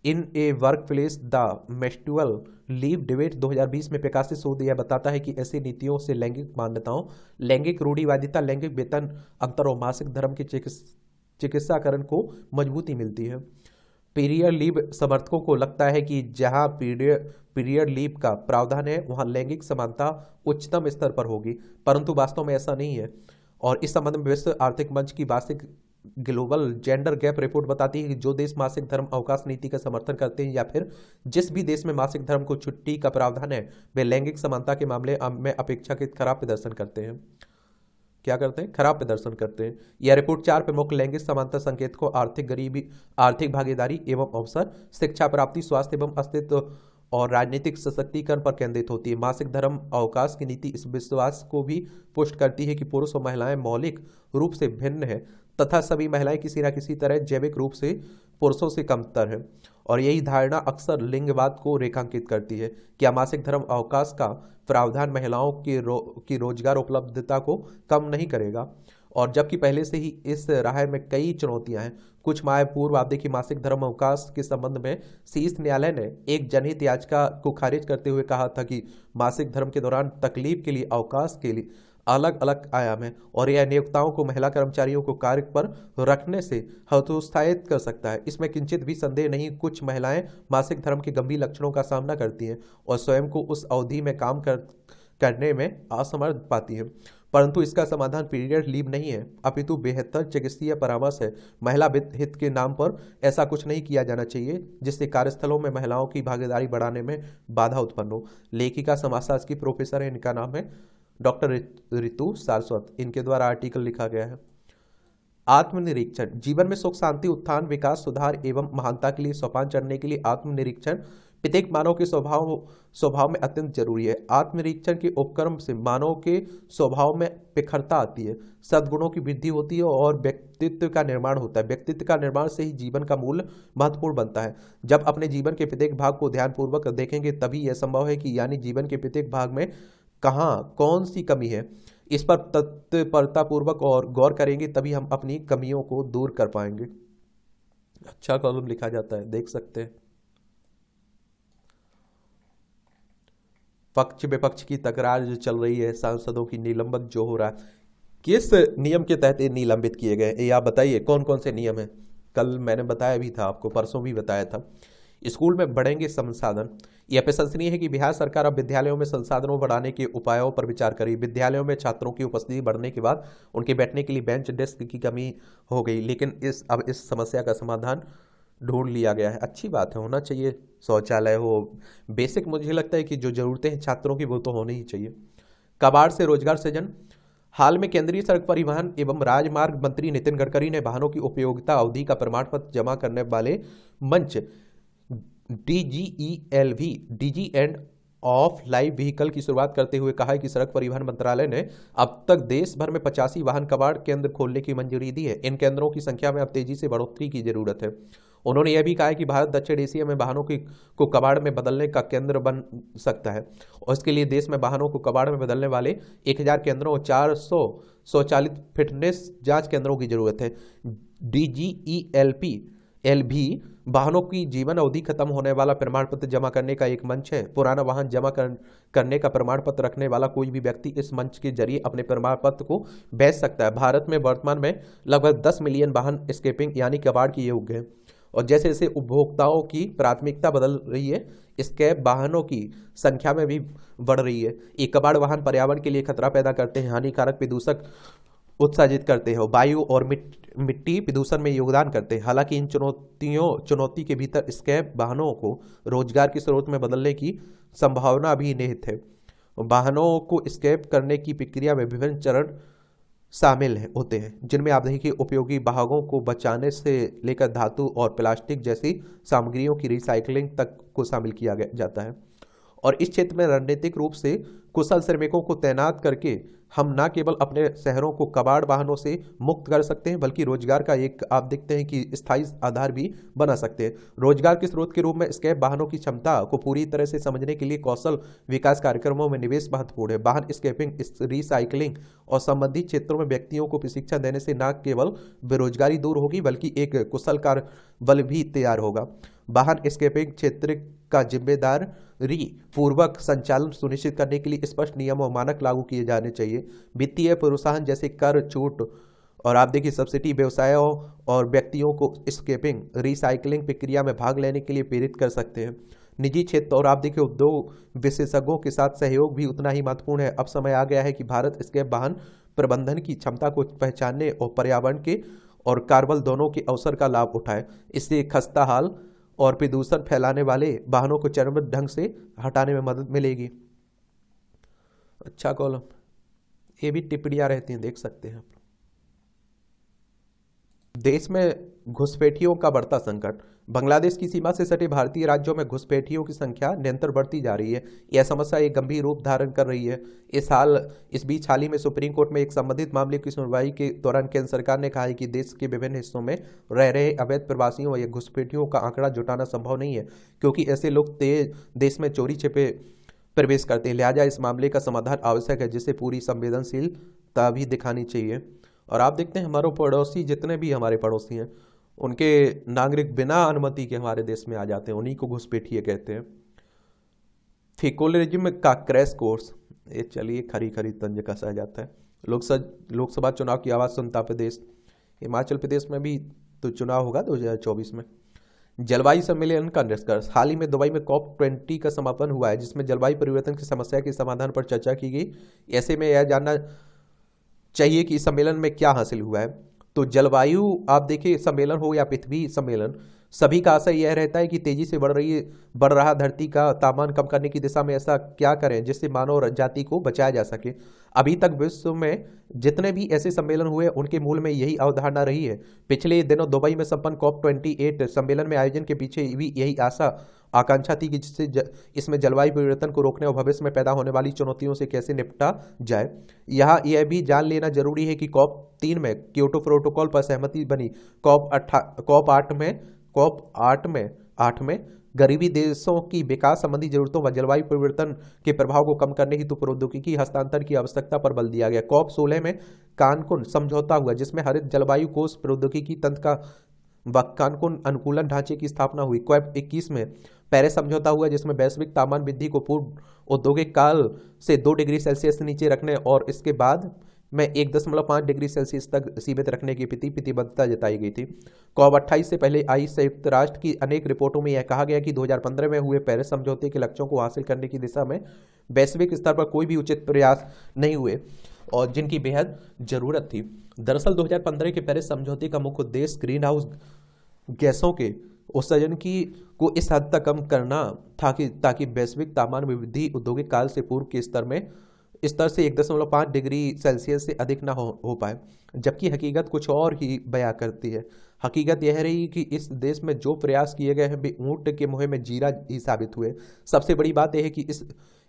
in A work place the menstrual leave debate 2020 में प्रकाशित शोध यह बताता है कि ऐसी नीतियों से लैंगिक मान्यताओं, लैंगिक रूढ़िवादिता, लैंगिक वेतन अंतर और मासिक धर्म के चिकित्साकरण को मजबूती मिलती है। पीरियड लीव समर्थकों को लगता है कि जहां पीरियड लीव का प्रावधान है वहां लैंगिक समानता उच्चतम स्तर पर होगी, परंतु वास्तव में ऐसा नहीं है। और इस संबंध में विश्व आर्थिक मंच की वार्षिक ग्लोबल जेंडर गैप रिपोर्ट बताती है कि जो देश मासिक धर्म अवकाश नीति का समर्थन करते हैं या फिर जिस भी देश में मासिक धर्म को छुट्टी का प्रावधान है वे लैंगिक समानता के मामले में अपेक्षाकृत खराब प्रदर्शन करते हैं। क्या करते हैं? खराब प्रदर्शन करते हैं। यह रिपोर्ट 4 प्रमुख लैंगिक समानता संकेतकों आर्थिक गरीबी, आर्थिक भागीदारी एवं अवसर, शिक्षा प्राप्ति, स्वास्थ्य एवं अस्तित्व और राजनीतिक सशक्तिकरण पर केंद्रित होती है। मासिक धर्म अवकाश की नीति इस विश्वास को भी पुष्ट करती है कि पुरुष और महिलाएं मौलिक रूप से भिन्न हैं तथा सभी महिलाएं किसी न किसी तरह जैविक रूप से पुरुषों से कमतर हैं, और यही धारणा अक्सर लिंगवाद को रेखांकित करती है। क्या मासिक धर्म अवकाश का प्रावधान महिलाओं की रोजगार उपलब्धता को कम नहीं करेगा? और जबकि पहले से ही इस राह में कई चुनौतियां हैं। कुछ माह पूर्व आप देखिए मासिक धर्म अवकाश के संबंध में शीर्ष न्यायालय ने एक जनहित याचिका को खारिज करते हुए कहा था कि मासिक धर्म के दौरान तकलीफ के लिए अवकाश के लिए अलग अलग आयाम है और यह नियोक्ताओं को महिला कर्मचारियों को कार्य पर रखने से हतोत्साहित कर सकता है। इसमें किंचित भी संदेह नहीं, कुछ महिलाएं मासिक धर्म के गंभीर लक्षणों का सामना करती हैं और स्वयं को उस अवधि में काम करने में असमर्थ पाती हैं, परंतु इसका समाधान पीरियड लीव नहीं है, अपितु बेहतर चिकित्सीय परामर्श है। महिला हित के नाम पर ऐसा कुछ नहीं किया जाना चाहिए जिससे कार्यस्थलों में महिलाओं की भागीदारी बढ़ाने में बाधा उत्पन्न हो। लेखिका समाजशास्त्र की प्रोफेसर है, इनका नाम है डॉक्टर रितु सारस्वत। इनके द्वारा आर्टिकल लिखा गया है। आत्मनिरीक्षण जीवन में सुख, शांति, उत्थान, विकास, सुधार एवं महानता के लिए सोपान चढ़ने के लिए आत्मनिरीक्षण प्रत्येक मानव के स्वभाव में अत्यंत जरूरी है। आत्मनिरीक्षण के उपक्रम से मानव के स्वभाव में प्रखरता आती है, सद्गुणों की वृद्धि होती है और व्यक्तित्व का निर्माण होता है। व्यक्तित्व का निर्माण से ही जीवन का मूल महत्वपूर्ण बनता है। जब अपने जीवन के प्रत्येक भाग को ध्यानपूर्वक देखेंगे तभी यह संभव है कि यानी जीवन के प्रत्येक भाग में कहाँ कौन सी कमी है, इस पर तत्परतापूर्वक और गौर करेंगे तभी हम अपनी कमियों को दूर कर पाएंगे। अच्छा कॉलम लिखा जाता है, देख सकते हैं। पक्ष विपक्ष की तकरार जो चल रही है, सांसदों की निलंबित जो हो रहा है, किस नियम के तहत ये निलंबित किए गए ये आप बताइए, कौन कौन से नियम है? कल मैंने बताया भी था आपको, परसों भी बताया था। स्कूल में बढ़ेंगे संसाधन। यह प्रशंसनीय है कि बिहार सरकार अब विद्यालयों में संसाधनों बढ़ाने के उपायों पर विचार करी। विद्यालयों में छात्रों की उपस्थिति बढ़ने के बाद उनके बैठने के लिए बेंच डेस्क की कमी हो गई, लेकिन अब इस समस्या का समाधान ढूंढ लिया गया है। अच्छी बात है, होना चाहिए। शौचालय हो, बेसिक मुझे लगता है कि जो जरूरतें हैं छात्रों की वो तो होनी ही चाहिए। कबाड़ से रोजगार सृजन। हाल में केंद्रीय सड़क परिवहन एवं राजमार्ग मंत्री नितिन गडकरी ने वाहनों की उपयोगिता अवधि का प्रमाण पत्र जमा करने वाले मंच DGELV digi end of life vehicle की शुरुआत करते हुए कहा है कि सड़क परिवहन मंत्रालय ने अब तक देश भर में 85 वाहन कबाड़ केंद्र खोलने की मंजूरी दी है। इन केंद्रों की संख्या में अब तेजी से बढ़ोतरी की जरूरत है। उन्होंने यह भी कहा है कि भारत दक्षिण एशिया में वाहनों को कबाड़ में बदलने का केंद्र बन सकता है और इसके लिए देश में वाहनों को कबाड़ में बदलने वाले 1000 केंद्रों और 400 स्वचालित फिटनेस जांच केंद्रों की जरूरत है। DGELV वाहनों की जीवन अवधि खत्म होने वाला प्रमाण पत्र जमा करने का एक मंच है। पुराना वाहन जमा करने का प्रमाण पत्र रखने वाला कोई भी व्यक्ति इस मंच के जरिए अपने प्रमाण पत्र को बेच सकता है। भारत में वर्तमान में लगभग 10 मिलियन वाहन स्क्रैपिंग यानी कबाड़ के योग्य हैं और जैसे जैसे उपभोक्ताओं की प्राथमिकता बदल रही है, स्क्रैप वाहनों की संख्या में भी बढ़ रही है। ये कबाड़ वाहन पर्यावरण के लिए खतरा पैदा करते हैं, हानिकारक प्रदूषक उत्सर्जित करते हैं और वायु और मिट्टी प्रदूषण में योगदान करते हैं। हालांकि इन चुनौती के भीतर स्क्रैप वाहनों को रोजगार के स्रोत में बदलने की संभावना भी निहित है। वाहनों को स्क्रैप करने की प्रक्रिया में विभिन्न चरण शामिल होते हैं, जिनमें आप देखिए उपयोगी भागों को बचाने से लेकर धातु और प्लास्टिक जैसी सामग्रियों की रिसाइकलिंग तक को शामिल किया जाता है। और इस क्षेत्र में रणनीतिक रूप से कुशल श्रमिकों को तैनात करके हम न केवल अपने शहरों को कबाड़ वाहनों से मुक्त कर सकते हैं, बल्कि रोजगार का एक आप देखते हैं कि स्थायी आधार भी बना सकते हैं। रोजगार के स्रोत के रूप में स्क्रैप वाहनों की क्षमता को पूरी तरह से समझने के लिए कौशल विकास कार्यक्रमों में निवेश महत्वपूर्ण है। वाहन स्क्रैपिंग, रिसाइकलिंग और संबंधित क्षेत्रों में व्यक्तियों को प्रशिक्षण देने से न केवल बेरोजगारी दूर होगी, बल्कि एक कुशल कार्य बल भी तैयार होगा। वाहन स्क्रैपिंग क्षेत्र का जिम्मेदारी पूर्वक संचालन सुनिश्चित करने के लिए स्पष्ट नियम और मानक लागू किए जाने चाहिए। वित्तीय प्रोत्साहन जैसे कर छूट और आप देखिए सब्सिडी व्यवसायों और व्यक्तियों को स्क्रैपिंग रिसाइकलिंग प्रक्रिया में भाग लेने के लिए प्रेरित कर सकते हैं। निजी क्षेत्र और आप देखिए उद्योग विशेषज्ञों के साथ सहयोग भी उतना ही महत्वपूर्ण है। अब समय आ गया है कि भारत स्क्रैप वाहन प्रबंधन की क्षमता को पहचानने और पर्यावरण के और कार्बन दोनों के अवसर का लाभ उठाए। इससे खस्ता हाल और प्रदूषण फैलाने वाले वाहनों को चरणबद्ध ढंग से हटाने में मदद मिलेगी। अच्छा कॉलम, ये भी टिप्पणियां रहती हैं, देख सकते हैं आप। देश में घुसपैठियों का बढ़ता संकट। बांग्लादेश की सीमा से सटे भारतीय राज्यों में घुसपैठियों की संख्या निरंतर बढ़ती जा रही है। यह समस्या एक गंभीर रूप धारण कर रही है। इस बीच हाल ही में सुप्रीम कोर्ट में एक संबंधित मामले की सुनवाई के दौरान केंद्र सरकार ने कहा है कि देश के विभिन्न हिस्सों में रह रहे अवैध प्रवासियों या घुसपैठियों का आंकड़ा जुटाना संभव नहीं है, क्योंकि ऐसे लोग देश में चोरी छिपे प्रवेश करते हैं। लिहाजा इस मामले का समाधान आवश्यक है, जिससे पूरी संवेदनशीलता भी दिखानी चाहिए। और आप देखते हैं हमारे पड़ोसी, जितने भी हमारे पड़ोसी हैं, उनके नागरिक बिना अनुमति के हमारे देश में आ जाते हैं, उन्हीं को घुसपैठिए कहते हैं। फेकोलिज्म का क्रैश कोर्स, ये चलिए खरी खरी तंज कसा जाता है। लोकसभा चुनाव की आवाज़ सुनता प्रदेश, हिमाचल प्रदेश में भी तो चुनाव होगा 2024 में। जलवायु सम्मेलन का निष्कर्ष। हाल ही में दुबई में COP20 का समापन हुआ है, जिसमें जलवायु परिवर्तन की समस्या के समाधान पर चर्चा की गई। ऐसे में यह जानना चाहिए कि इस सम्मेलन में क्या हासिल हुआ है। तो जलवायु आप देखिए सम्मेलन हो या पृथ्वी सम्मेलन, सभी का आशय यह रहता है कि तेजी से बढ़ रहा धरती का तापमान कम करने की दिशा में ऐसा क्या करें जिससे मानव जाति को बचाया जा सके। अभी तक विश्व में जितने भी ऐसे सम्मेलन हुए उनके मूल में यही अवधारणा रही है। पिछले दिनों दुबई में संपन्न COP28 सम्मेलन में आयोजन के पीछे भी यही आकांक्षा थी कि जिससे इसमें जलवायु परिवर्तन को रोकने और भविष्य में पैदा होने वाली चुनौतियों से कैसे निपटा जाए। यहाँ यह भी जान लेना जरूरी है कि COP3 में क्योटो प्रोटोकॉल पर सहमति बनी। COP8 में गरीबी देशों की विकास संबंधी जरूरतों व जलवायु परिवर्तन के प्रभाव को कम करने हेतु प्रौद्योगिकी हस्तांतरण की आवश्यकता पर बल दिया गया। COP16 में कानकुन समझौता हुआ, जिसमें हरित जलवायु कोष प्रौद्योगिकी तंत्र का कानकुन अनुकूलन ढांचे की स्थापना हुई। COP21 में पेरिस समझौता हुआ, जिसमें वैश्विक तापमान वृद्धि को पूर्व औद्योगिक काल से 2 डिग्री सेल्सियस से नीचे रखने और इसके बाद में 1.5 डिग्री सेल्सियस तक सीमित रखने की प्रतिबद्धता जताई गई थी। COP28 से पहले आई संयुक्त राष्ट्र की अनेक रिपोर्टों में यह कहा गया कि 2015 में हुए पेरिस समझौते के लक्ष्यों को हासिल करने की दिशा में वैश्विक स्तर पर कोई भी उचित प्रयास नहीं हुए और जिनकी बेहद जरूरत थी। दरअसल 2015 के पेरिस समझौते का मुख्य उद्देश्य ग्रीन हाउस गैसों के उत्सर्जन को इस हद तक कम करना था ताकि वैश्विक तापमान में वृद्धि औद्योगिक काल से पूर्व के स्तर से 1.5 डिग्री सेल्सियस से अधिक ना हो पाए, जबकि हकीकत कुछ और ही बयां करती है। हकीकत यह रही कि इस देश में जो प्रयास किए गए हैं वे ऊंट के मुंह में जीरा ही साबित हुए। सबसे बड़ी बात यह है कि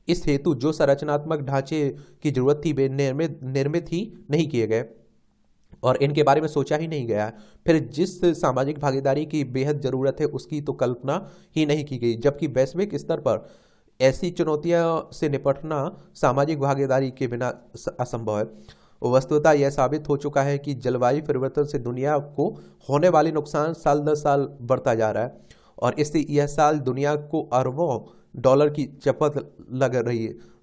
इस हेतु जो संरचनात्मक ढांचे की जरूरत थी वे निर्मित ही नहीं किए गए और इनके बारे में सोचा ही नहीं गया। फिर जिस सामाजिक भागीदारी की बेहद जरूरत है उसकी तो कल्पना ही नहीं की गई, जबकि वैश्विक स्तर पर ऐसी चुनौतियों से निपटना सामाजिक भागीदारी के बिना असंभव है। वस्तुतः यह साबित हो चुका है कि जलवायु परिवर्तन से दुनिया को होने वाली नुकसान साल दर साल बढ़ता जा रहा है और इससे यह साल दुनिया को अरबों डॉलर की चपत लग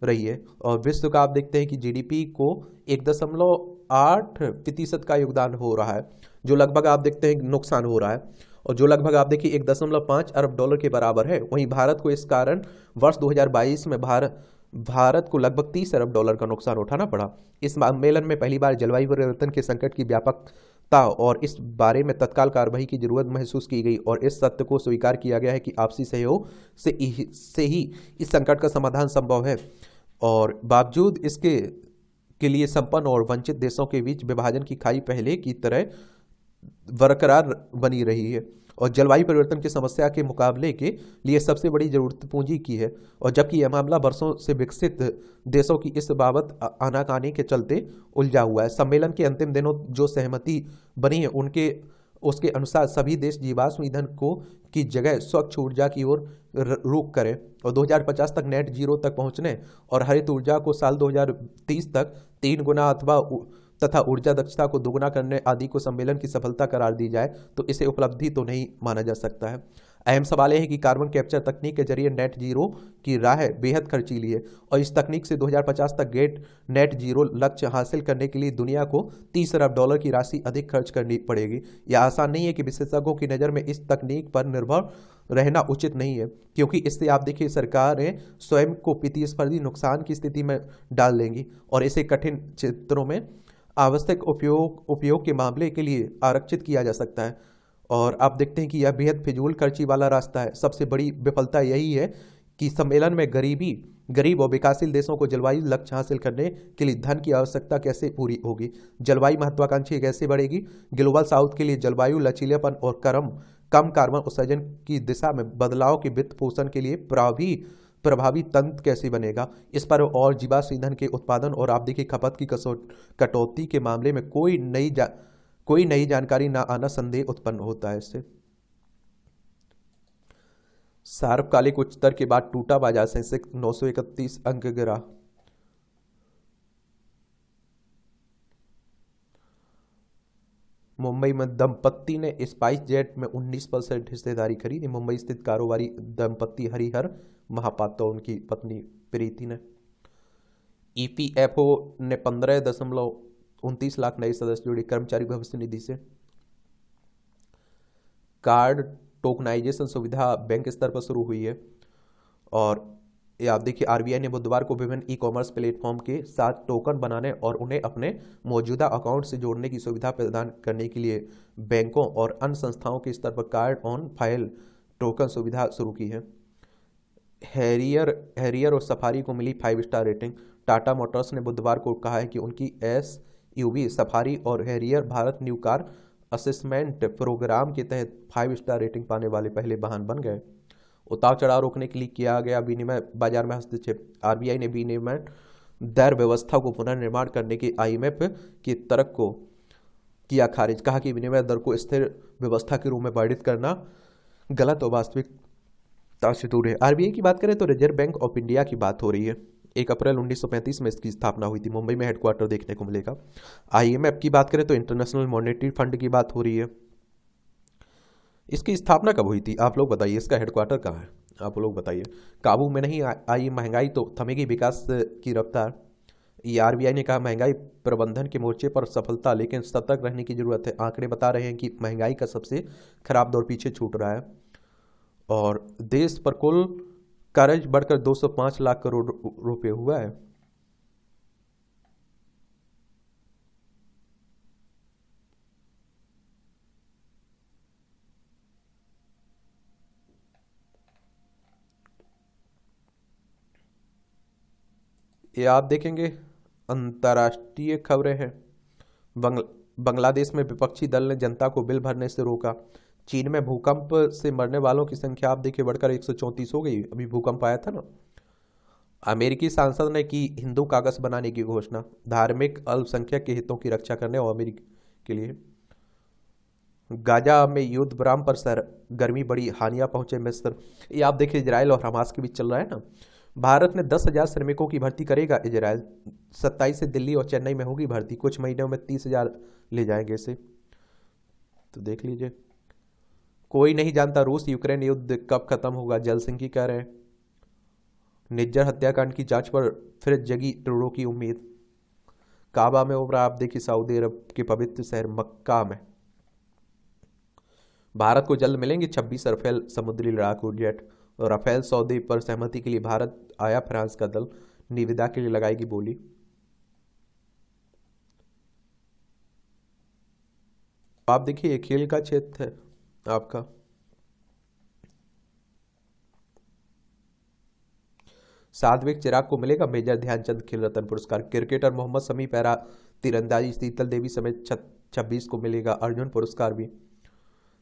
रही है और विश्व का आप देखते हैं कि GDP को 1.8% का योगदान हो रहा है, जो लगभग आप देखते हैं नुकसान हो रहा है और जो लगभग आप देखिए 1.5 अरब डॉलर के बराबर है। वहीं भारत को इस कारण वर्ष 2022 में भारत को लगभग 30 अरब डॉलर का नुकसान उठाना पड़ा। इस सम्मेलन में पहली बार जलवायु परिवर्तन के संकट की व्यापकता और इस बारे में तत्काल कार्रवाई की जरूरत महसूस की गई और इस सत्य को स्वीकार किया गया है कि आपसी सहयोग से ही इस संकट का समाधान संभव है। और बावजूद इसके के लिए संपन्न और वंचित देशों के बीच विभाजन की खाई पहले की तरह बरकरार बनी रही है और जलवायु परिवर्तन की समस्या के मुकाबले के लिए सबसे बड़ी जरूरत पूंजी की है। और जबकि यह मामला वर्षों से विकसित देशों की इस बाबत आनाकानी के चलते उलझा हुआ है। सम्मेलन के अंतिम दिनों जो सहमति बनी है उसके अनुसार सभी देश जीवाश्म ईंधन को की जगह स्वच्छ ऊर्जा की ओर रुख करें और 2050 तक नेट जीरो तक पहुंचने और हरित ऊर्जा को साल 2030 तक 3 गुना तथा ऊर्जा दक्षता को दोगुना करने आदि को सम्मेलन की सफलता करार दी जाए तो इसे उपलब्धि तो नहीं माना जा सकता है। अहम सवाल यह है कि कार्बन कैप्चर तकनीक के जरिए नेट जीरो की राह बेहद खर्चीली है और इस तकनीक से 2050 तक नेट जीरो लक्ष्य हासिल करने के लिए दुनिया को 30 अरब डॉलर की राशि अधिक खर्च करनी पड़ेगी। यह आसान नहीं है कि विशेषज्ञों की नज़र में इस तकनीक पर निर्भर रहना उचित नहीं है, क्योंकि इससे आप देखिए सरकारें स्वयं को प्रतिस्पर्धी नुकसान की स्थिति में डाल लेंगी और इसे कठिन क्षेत्रों में आवश्यक उपयोग के मामले के लिए आरक्षित किया जा सकता है। और आप देखते हैं कि यह बेहद फिजूल खर्ची वाला रास्ता है। सबसे बड़ी विफलता यही है कि सम्मेलन में गरीब और विकासशील देशों को जलवायु लक्ष्य हासिल करने के लिए धन की आवश्यकता कैसे पूरी होगी, जलवायु महत्वाकांक्षी कैसे बढ़ेगी। ग्लोबल साउथ के लिए जलवायु लचीलेपन और कम कार्बन उत्सर्जन की दिशा में बदलाव के वित्त पोषण के लिए प्रभावी तंत्र कैसे बनेगा, इस पर और जीवाश्म ईंधन के उत्पादन और आप देखिए खपत की कटौती के मामले में कोई नई जानकारी ना आना संदेह उत्पन्न होता है। इससे सार्वकालिक उच्चतर के बाद टूटा बाजार सेंसेक्स 931 अंक गिरा। मुंबई में दंपत्ति ने स्पाइस जेट में 19% हिस्सेदारी खरीदी। मुंबई स्थित कारोबारी दंपत्ति हरिहर महापात्र और उनकी पत्नी प्रीति ने। ईपीएफओ ने 15.29 लाख नए सदस्य जोड़े कर्मचारी भविष्य निधि से। कार्ड टोकनाइजेशन सुविधा बैंक स्तर पर शुरू हुई है और ये आप देखिए आरबीआई ने बुधवार को विभिन्न ई कॉमर्स प्लेटफॉर्म के साथ टोकन बनाने और उन्हें अपने मौजूदा अकाउंट से जोड़ने की सुविधा प्रदान करने के लिए बैंकों और अन्य संस्थाओं के स्तर पर कार्ड ऑन फाइल टोकन सुविधा शुरू की है। हैरियर और सफारी को मिली 5 स्टार रेटिंग। टाटा मोटर्स ने बुधवार को कहा है कि उनकी एसयूवी सफारी और Harrier Bharat new car assessment programme के तहत 5 स्टार रेटिंग पाने वाले पहले वाहन बन गए। उतार चढ़ाव रोकने के लिए किया गया विनिमय बाजार में हस्तक्षेप। आरबीआई ने विनिमय दर व्यवस्था को पुनर्निर्माण करने के आईएमएफ के तर्क को किया खारिज। कहा कि विनिमय दर को स्थिर व्यवस्था के रूप में वर्णित करना गलत और वास्तविकता से दूर है। आरबीआई की बात करें तो रिजर्व बैंक ऑफ इंडिया की बात हो रही है। 1 अप्रैल 1935 में इसकी स्थापना हुई थी। मुंबई में हेडक्वार्टर देखने को मिलेगा। आईएमएफ की बात करें तो इंटरनेशनल मॉनेटरी फंड की बात हो रही है। इसकी स्थापना कब हुई थी आप लोग बताइए। इसका हेडक्वार्टर कहाँ है आप लोग बताइए। काबू में नहीं आई महंगाई तो थमेगी विकास की रफ्तार। ये आरबीआई ने कहा महंगाई प्रबंधन के मोर्चे पर सफलता, लेकिन सतर्क रहने की जरूरत है। आंकड़े बता रहे हैं कि महंगाई का सबसे खराब दौर पीछे छूट रहा है और देश पर कुल कर्ज बढ़कर 205 लाख करोड़ रुपए हुआ है। ये आप देखेंगे अंतर्राष्ट्रीय खबरें हैं। बांग्लादेश में विपक्षी दल ने जनता को बिल भरने से रोका। चीन में भूकंप से मरने वालों की संख्या आप देखिए बढ़कर 134 हो गई। अभी भूकंप आया था ना। अमेरिकी सांसद ने की हिंदू कागज बनाने की घोषणा। धार्मिक अल्पसंख्यक के हितों की रक्षा करने और अमेरिका के लिए। गाजा में युद्ध विराम पर गर्मी बड़ी हानियां पहुंचे मिस्र। ये आप देखिए इजराइल और हमास के बीच चल रहा है ना। भारत ने 10,000 श्रमिकों की भर्ती करेगा। इजराइल 27 से दिल्ली और चेन्नई में होगी भर्ती। कुछ महीनों में 30,000 ले जाएंगे इसे, तो देख लीजिए। कोई नहीं जानता रूस यूक्रेन युद्ध कब खत्म होगा, जल सिंह की कह रहे हैं। निज्जर हत्याकांड की जांच पर फिर जगी ट्रूडो की उम्मीद। काबा में उभरा आप देखिए सऊदी अरब के पवित्र शहर मक्का में। भारत को जल्द मिलेंगे 26 राफेल समुद्री लड़ाकू जेट। राफेल सौदे पर सहमति के लिए भारत आया फ्रांस का दल। निविदा के लिए लगाएगी बोली। आप देखिए ये खेल का क्षेत्र है आपका। सात्विक चिराग को मिलेगा मेजर ध्यानचंद खेल रत्न पुरस्कार। क्रिकेटर मोहम्मद शमी, पैरा तीरंदाजी शीतल देवी समेत 26 को मिलेगा अर्जुन पुरस्कार भी।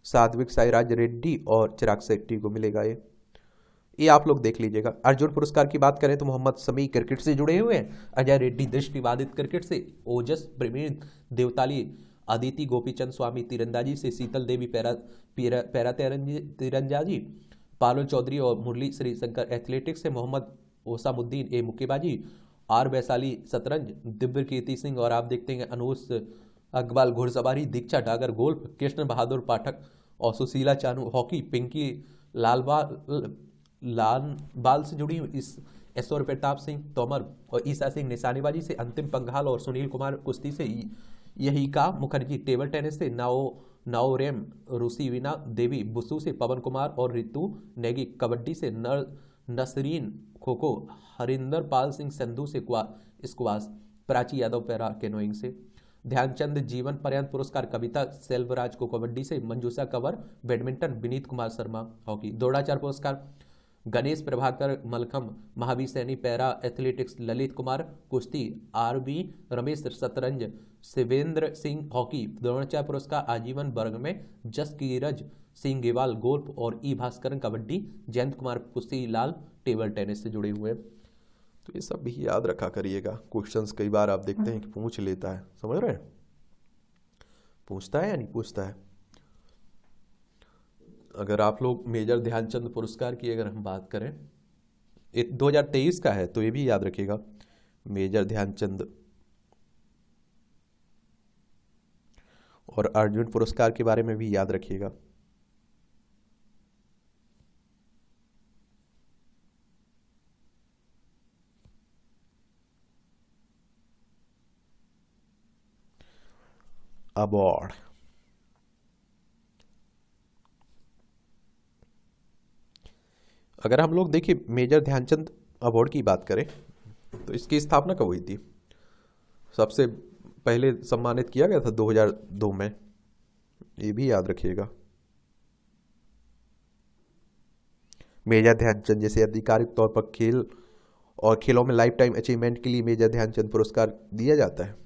सात्विक साईराज रेड्डी और चिराग शेट्टी को मिलेगा ये आप लोग देख लीजिएगा। अर्जुन पुरस्कार की बात करें तो मोहम्मद शमी क्रिकेट से जुड़े हुए हैं, अजय रेड्डी दृष्टिबाधित क्रिकेट से, ओजस प्रवीण देवताली अदिति गोपीचंद स्वामी तीरंदाजी से, शीतल देवी पैरा तीरंदाजी, पालो चौधरी और मुरली श्रीशंकर एथलेटिक्स से, मोहम्मद ओसामुद्दीन मुक्केबाजी, आर वैशाली शतरंज, दिव्य कीर्ति सिंह और आप देखते हैं अनुज अग्रवाल घुड़सवारी, दीक्षा डागर गोल्फ, कृष्ण बहादुर पाठक और सुशीला चानू हॉकी, पिंकी लाल से जुड़ी इस ऐश्वर्य प्रताप सिंह तोमर और ईसा सिंह निशानेबाजी से, अंतिम पंघाल और सुनील कुमार कुश्ती से, यही का मुखर्जी टेबल टेनिस से, नाओरेम रुसीविना देवी बुसू से, पवन कुमार और रितु नेगी कबड्डी से, नसरीन खो खो, हरिंदर पाल सिंह संधू से squash, Prachi Yadav para canoeing से। ध्यानचंद जीवन पर्यंत पुरस्कार कविता सेल्वराज को कबड्डी से, मंजूषा कंवर बैडमिंटन, विनीत कुमार शर्मा हॉकी। द्रोणाचार्य पुरस्कार गणेश प्रभाकर मलखम, महावीर सैनी पैरा एथलेटिक्स, ललित कुमार कुश्ती, आरबी रमेश शतरंज, शिवेंद्र सिंह हॉकी। द्रोणाचार्य पुरस्कार आजीवन वर्ग में जसकीरज सिंह गेवाल गोल्फ और ई भास्करन कबड्डी, जयंत कुमार कुश्ती लाल टेबल टेनिस से जुड़े हुए। तो ये सब भी याद रखा करिएगा, क्वेश्चंस कई बार आप देखते हैं कि पूछ लेता है, समझ रहे हैं, पूछता है या नहीं पूछता है। अगर आप लोग मेजर ध्यानचंद पुरस्कार की अगर हम बात करें, 2023 का है तो ये भी याद रखिएगा, मेजर ध्यानचंद और अर्जुन पुरस्कार के बारे में भी याद रखिएगा। अवार्ड, अगर हम लोग देखिए मेजर ध्यानचंद अवार्ड की बात करें तो इसकी स्थापना कब हुई थी? सबसे पहले सम्मानित किया गया था 2002 में, ये भी याद रखिएगा। मेजर ध्यानचंद जैसे आधिकारिक तौर पर खेल और खेलों में लाइफ टाइम अचीवमेंट के लिए मेजर ध्यानचंद पुरस्कार दिया जाता है।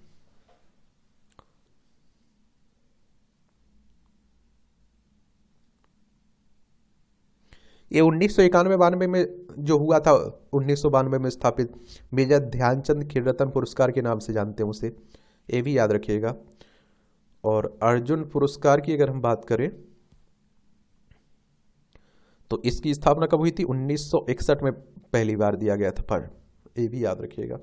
ये 1991-92 में जो हुआ था, 1992 में स्थापित मेजर ध्यानचंद खेल रत्न पुरस्कार के नाम से जानते हैं उसे, ये भी याद रखिएगा। और अर्जुन पुरस्कार की अगर हम बात करें तो इसकी स्थापना कब हुई थी? 1961 में पहली बार दिया गया था, पर ये भी याद रखिएगा।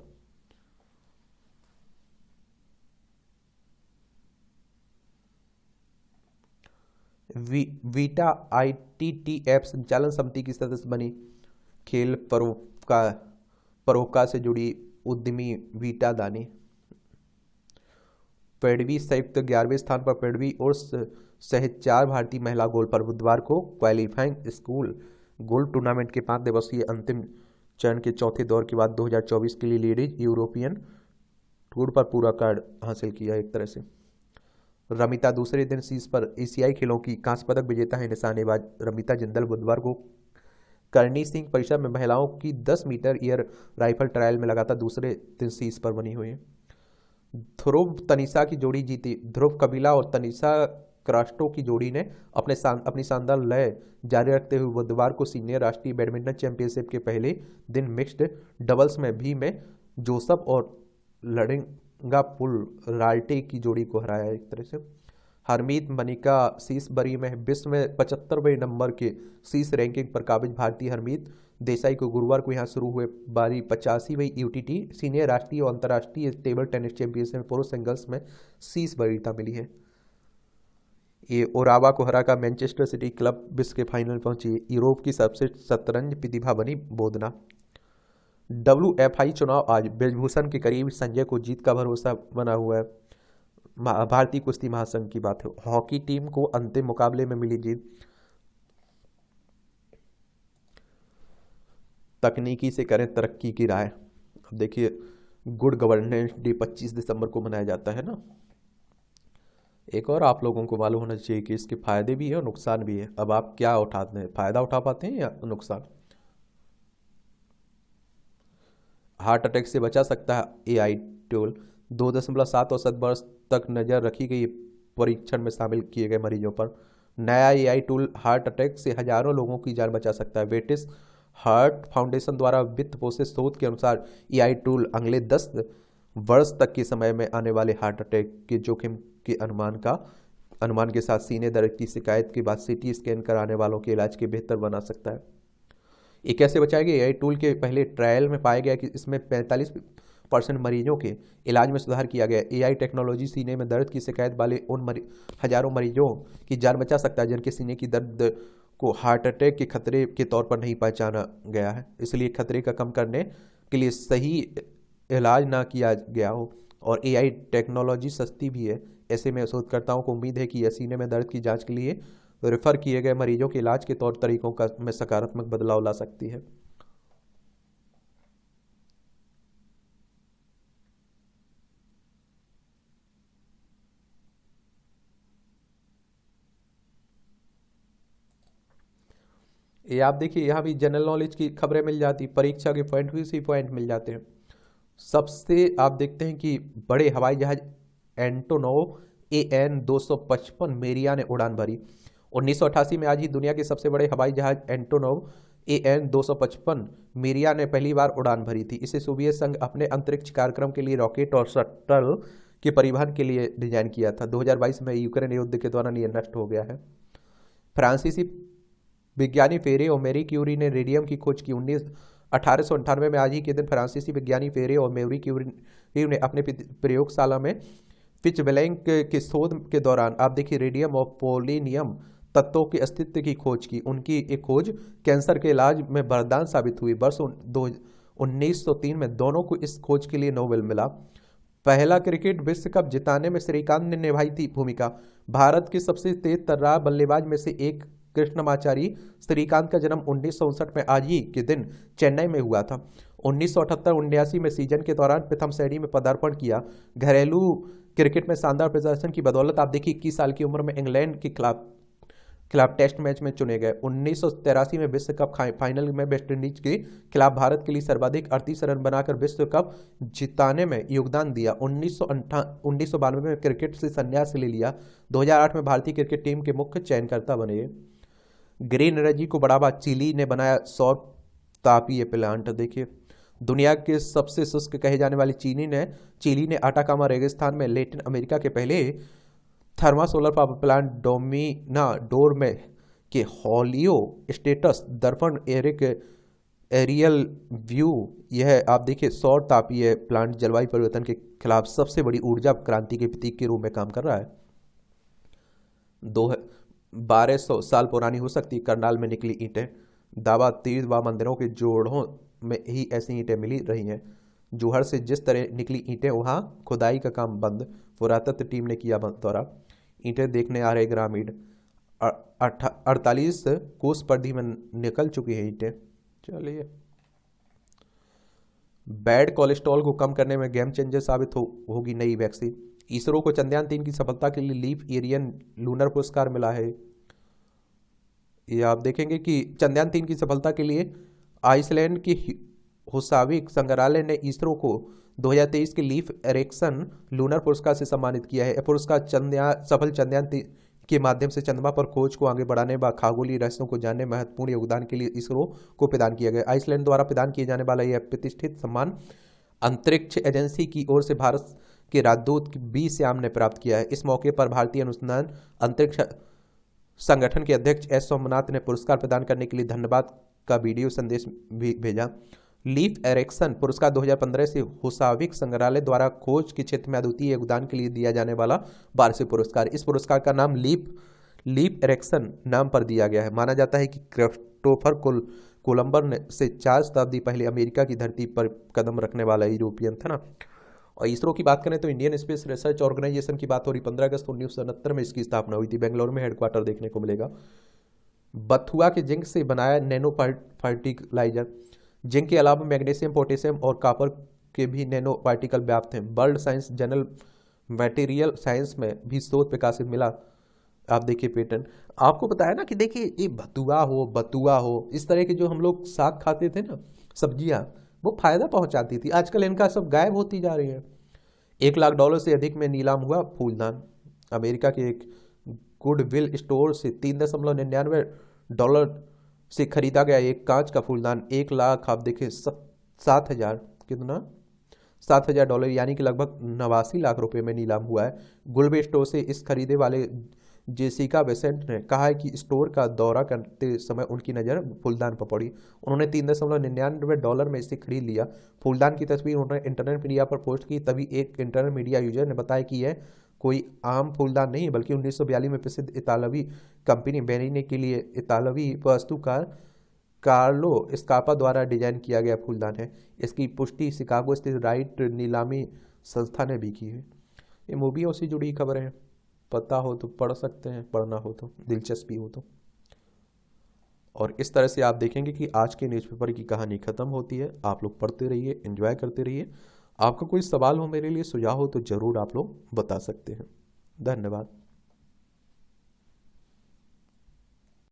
वीटा ITTF संचालन समिति की सदस्य बनी। खेल परोपकार से जुड़ी उद्यमी वीटा दानी। पेडवी संयुक्त 11वें स्थान पर पेडवी और सहित 4 भारतीय महिला गोल्फर बुधवार को क्वालिफाइंग स्कूल गोल्फ टूर्नामेंट के 5 दिवसीय अंतिम चरण के चौथे दौर के बाद 2024 के लिए लेडीज यूरोपियन टूर पर पूरा कार्ड हासिल किया। एक तरह से रमिता दूसरे दिन शीर्ष पर। एशियाई खेलों की कांस्य पदक विजेता है निशानेबाज रमिता जिंदल बुधवार को करणी सिंह परिसर में महिलाओं की 10 मीटर एयर राइफल ट्रायल में लगातार दूसरे दिन शीर्ष पर बनी हुई है। ध्रुव तनिषा की जोड़ी जीती। ध्रुव कबीला और तनिषा क्रास्टो की जोड़ी ने अपनी शानदार लय जारी रखते हुए बुधवार को सीनियर राष्ट्रीय बैडमिंटन चैंपियनशिप के पहले दिन मिक्स्ड डबल्स में भी में जोसफ और लडिंगापुल राल्टे की जोड़ी को हराया। एक तरह से हरमीत मनिका शीर्ष बरी में विश्व में 75वें नंबर के शीर्ष रैंकिंग पर काबिज भारतीय हरमीत देसाई को गुरुवार को यहां शुरू हुए बारी 85वीं UTT सीनियर राष्ट्रीय और अंतर्राष्ट्रीय टेबल टेनिस चैंपियनशिप में पुरुष सिंगल्स में शीर्ष वरीयता मिली है। ये ओरावा को हराकर मैनचेस्टर सिटी क्लब विश्व के फाइनल पहुंची। यूरोप की सबसे शतरंज प्रतिभा बनी बोधना। WFI चुनाव आज। ब्रजभूषण के करीब संजय को जीत का भरोसा बना हुआ है। भारतीय कुश्ती महासंघ की बात है। हॉकी टीम को अंतिम मुकाबले में मिली जीत। तकनीकी से करें तरक्की की राय। अब देखिए, गुड गवर्नेंस डे 25 दिसंबर को मनाया जाता है ना। एक और आप लोगों को मालूम होना चाहिए कि इसके फायदे भी है और नुकसान भी है। अब आप क्या उठाते हैं, फायदा उठा पाते हैं या नुकसान? हार्ट अटैक से बचा सकता है एआई टूल। 2.7 औसत वर्ष तक नजर रखी गई परीक्षण में शामिल किए गए मरीजों पर। नया एआई टूल हार्ट अटैक से हजारों लोगों की जान बचा सकता है। ब्रिटिश हार्ट फाउंडेशन द्वारा वित्त पोषित शोध के अनुसार एआई टूल अगले 10 वर्ष तक के समय में आने वाले हार्ट अटैक के जोखिम के अनुमान के साथ सीने दर्द की शिकायत के बाद सीटी स्कैन कराने वालों के इलाज के बेहतर बना सकता है। ये कैसे बचाएगी? एआई टूल के पहले ट्रायल में पाया गया कि इसमें 45% मरीजों के इलाज में सुधार किया गया। एआई टेक्नोलॉजी सीने में दर्द की शिकायत वाले उन हजारों मरीजों की जान बचा सकता है जिनके सीने की दर्द को हार्ट अटैक के खतरे के तौर पर नहीं पहचाना गया है, इसलिए खतरे का कम करने के लिए सही इलाज ना किया गया हो। और एआई टेक्नोलॉजी सस्ती भी है। ऐसे में शोधकर्ताओं को उम्मीद है कि यह सीने में दर्द की जांच के लिए रेफर किए गए मरीजों के इलाज के तौर तरीकों का में सकारात्मक बदलाव ला सकती है। ये आप देखिए, यहाँ भी जनरल नॉलेज की खबरें मिल जाती, परीक्षा के पॉइंट भी उसी पॉइंट मिल जाते हैं। सबसे आप देखते हैं कि बड़े हवाई जहाज एंटोनोव AN-255 मेरिया ने उड़ान भरी। 1988 में आज ही दुनिया के सबसे बड़े हवाई जहाज एंटोनोव AN-255 मेरिया ने पहली बार उड़ान भरी थी। इसे सोवियत संघ अपने अंतरिक्ष कार्यक्रम के लिए रॉकेट और शटल के परिवहन के लिए डिजाइन किया था। 2022 में यूक्रेन युद्ध के दौरान यह नष्ट हो गया है। फ्रांसीसी विज्ञानी फेरे और मैरी क्यूरी ने रेडियम की खोज की। 1898 में आज ही के दिन फ्रांसीसी विज्ञानी फेरे और मैरी क्यूरी ने अपने प्रयोगशाला में फिच ब्लैंक के शोध के दौरान आप देखिए रेडियम और पोलोनियम तत्वों के अस्तित्व की खोज की। उनकी एक खोज कैंसर के इलाज में वरदान साबित हुई। वर्ष 1903 में दोनों को इस खोज के लिए नोबेल मिला। पहला क्रिकेट विश्व कप जिताने में श्रीकांत ने निभाई थी भूमिका। भारत के सबसे तेज तर्रार बल्लेबाज में से एक कृष्णमाचारी श्रीकांत का जन्म 1959 में आज ही के दिन चेन्नई में हुआ था। 1978-79 में सीजन के दौरान प्रथम श्रेणी में पदार्पण किया। घरेलू क्रिकेट में शानदार प्रदर्शन की बदौलत आप देखिए 21 साल की उम्र में इंग्लैंड के खिलाफ टेस्ट मैच में चुने गए। 1983 में विश्व कप फाइनल में वेस्टइंडीज के खिलाफ भारत के लिए सर्वाधिक 38 रन बनाकर विश्व कप जिताने में योगदान दिया। 1992 में क्रिकेट से संन्यास ले लिया। 2008 में भारतीय क्रिकेट टीम के मुख्य चयनकर्ता बने। ग्रीन एनर्जी को बढ़ावा, चिली ने बनाया सौर तापीय प्लांट। देखिए, दुनिया के सबसे शुष्क कहे जाने वाली चिली ने अटाकामा रेगिस्तान में लैटिन अमेरिका के पहले थर्मासोलर पावर प्लांट डोमिनाडोर में के हॉलियो स्टेटस दर्पण एरियल व्यू, यह आप देखिए सौर तापीय प्लांट जलवायु परिवर्तन के खिलाफ सबसे बड़ी ऊर्जा क्रांति के प्रतीक के रूप में काम कर रहा है। 1200 साल पुरानी हो सकती करनाल में निकली ईंटें। दावा तीर्थ व मंदिरों के जोड़ों में ही ऐसी ईंटें मिली रही हैं। जौहर से जिस तरह निकली ईंटें, वहां खुदाई का काम बंद। पुरातत्व टीम ने किया दौरा। ईंटें देखने आ रहे ग्रामीण। 48 कोस परिधि में निकल चुकी है ईंटें। चलिए, बैड कोलेस्ट्रॉल को कम करने में गेम चेंजर साबित होगी नई वैक्सीन। इसरो को चंद्रयान 3 की सफलता के लिए लीप एरियन लूनर पुरस्कार मिला है। ये आप देखेंगे कि चंद्रयान 3 की सफलता के लिए आइसलैंड की हुसाविक संग्रहालय ने इसरो को 2023 के लीफ एरिक्सन लूनर पुरस्कार से सम्मानित किया है। यह पुरस्कार सफल चंद्रयान के माध्यम से चंद्रमा पर खोज को आगे बढ़ाने व खगोलीय रहस्यों को जानने में महत्वपूर्ण योगदान के लिए इसरो को प्रदान किया गया। आइसलैंड द्वारा प्रदान किए जाने वाला यह प्रतिष्ठित सम्मान अंतरिक्ष एजेंसी की ओर से भारत के राजदूत बी श्याम ने प्राप्त किया है। इस मौके पर भारतीय अनुसंधान अंतरिक्ष संगठन के अध्यक्ष एस सोमनाथ ने पुरस्कार प्रदान करने के लिए धन्यवाद का वीडियो संदेश भी भेजा। लीफ एरिक्सन पुरस्कार 2015 से हुसाविक संग्रहालय द्वारा खोज के क्षेत्र में अद्वितीय योगदान के लिए दिया जाने वाला वार्षिक पुरस्कार। इस पुरस्कार का नाम लीफ एरिक्सन नाम पर दिया गया है। माना जाता है कि क्रिस्टोफर कोलंबस से 4 शताब्दी पहले अमेरिका की धरती पर कदम रखने वाला यूरोपियन था ना। और इसरो की बात करें तो इंडियन स्पेस रिसर्च ऑर्गेनाइजेशन की बात हो रही। 15 अगस्त 1969 में इसकी स्थापना हुई थी। बेंगलोर में हेडक्वार्टर देखने को मिलेगा। बथुआ के जिंक से बनाया नैनो फर्टिलाइजर। जिंक के अलावा मैग्नीशियम, पोटेशियम और कॉपर के भी नैनो पार्टिकल व्याप्त हैं। World science journal material science में भी शोध प्रकाशित मिला। आप देखिए पेटेंट। आपको बताया ना कि देखिए ये बथुआ हो इस तरह के जो हम लोग साग खाते थे ना, सब्जियां, वो फायदा पहुंचाती थी। आजकल इनका सब गायब होती जा रही है। $1 लाख से अधिक में नीलाम हुआ फूलदान। अमेरिका के एक गुडविल स्टोर से $3.99 से खरीदा गया एक कांच का फूलदान 1 लाख, आप देखिए 7,000, कितना $7,000 यानी कि लगभग 89 लाख रुपए में नीलाम हुआ है। गुडविल स्टोर से इस खरीदे वाले जेसिका बेसेंट ने कहा है कि स्टोर का दौरा करते समय उनकी नज़र फूलदान पर पड़ी। उन्होंने $3.99 में इसे खरीद लिया। फूलदान की तस्वीर उन्होंने इंटरनेट मीडिया पर पोस्ट की। तभी एक इंटरनेट मीडिया यूजर ने बताया कि यह कोई आम फूलदान नहीं बल्कि 1942 में प्रसिद्ध इतालवी कंपनी बेनिनी के लिए इतालवी वास्तुकार कार्लो स्कापा द्वारा डिजाइन किया गया फूलदान है। इसकी पुष्टि शिकागो स्थित राइट नीलामी संस्था ने भी की है। ये मूवियों से जुड़ी खबर है, पता हो तो पढ़ सकते हैं, पढ़ना हो तो, दिलचस्पी हो तो। और इस तरह से आप देखेंगे कि आज के न्यूज़पेपर की कहानी खत्म होती है। आप लोग पढ़ते रहिए, एंजॉय करते रहिए। आपका कोई सवाल हो मेरे लिए, सुझाव हो तो ज़रूर आप लोग बता सकते हैं। धन्यवाद।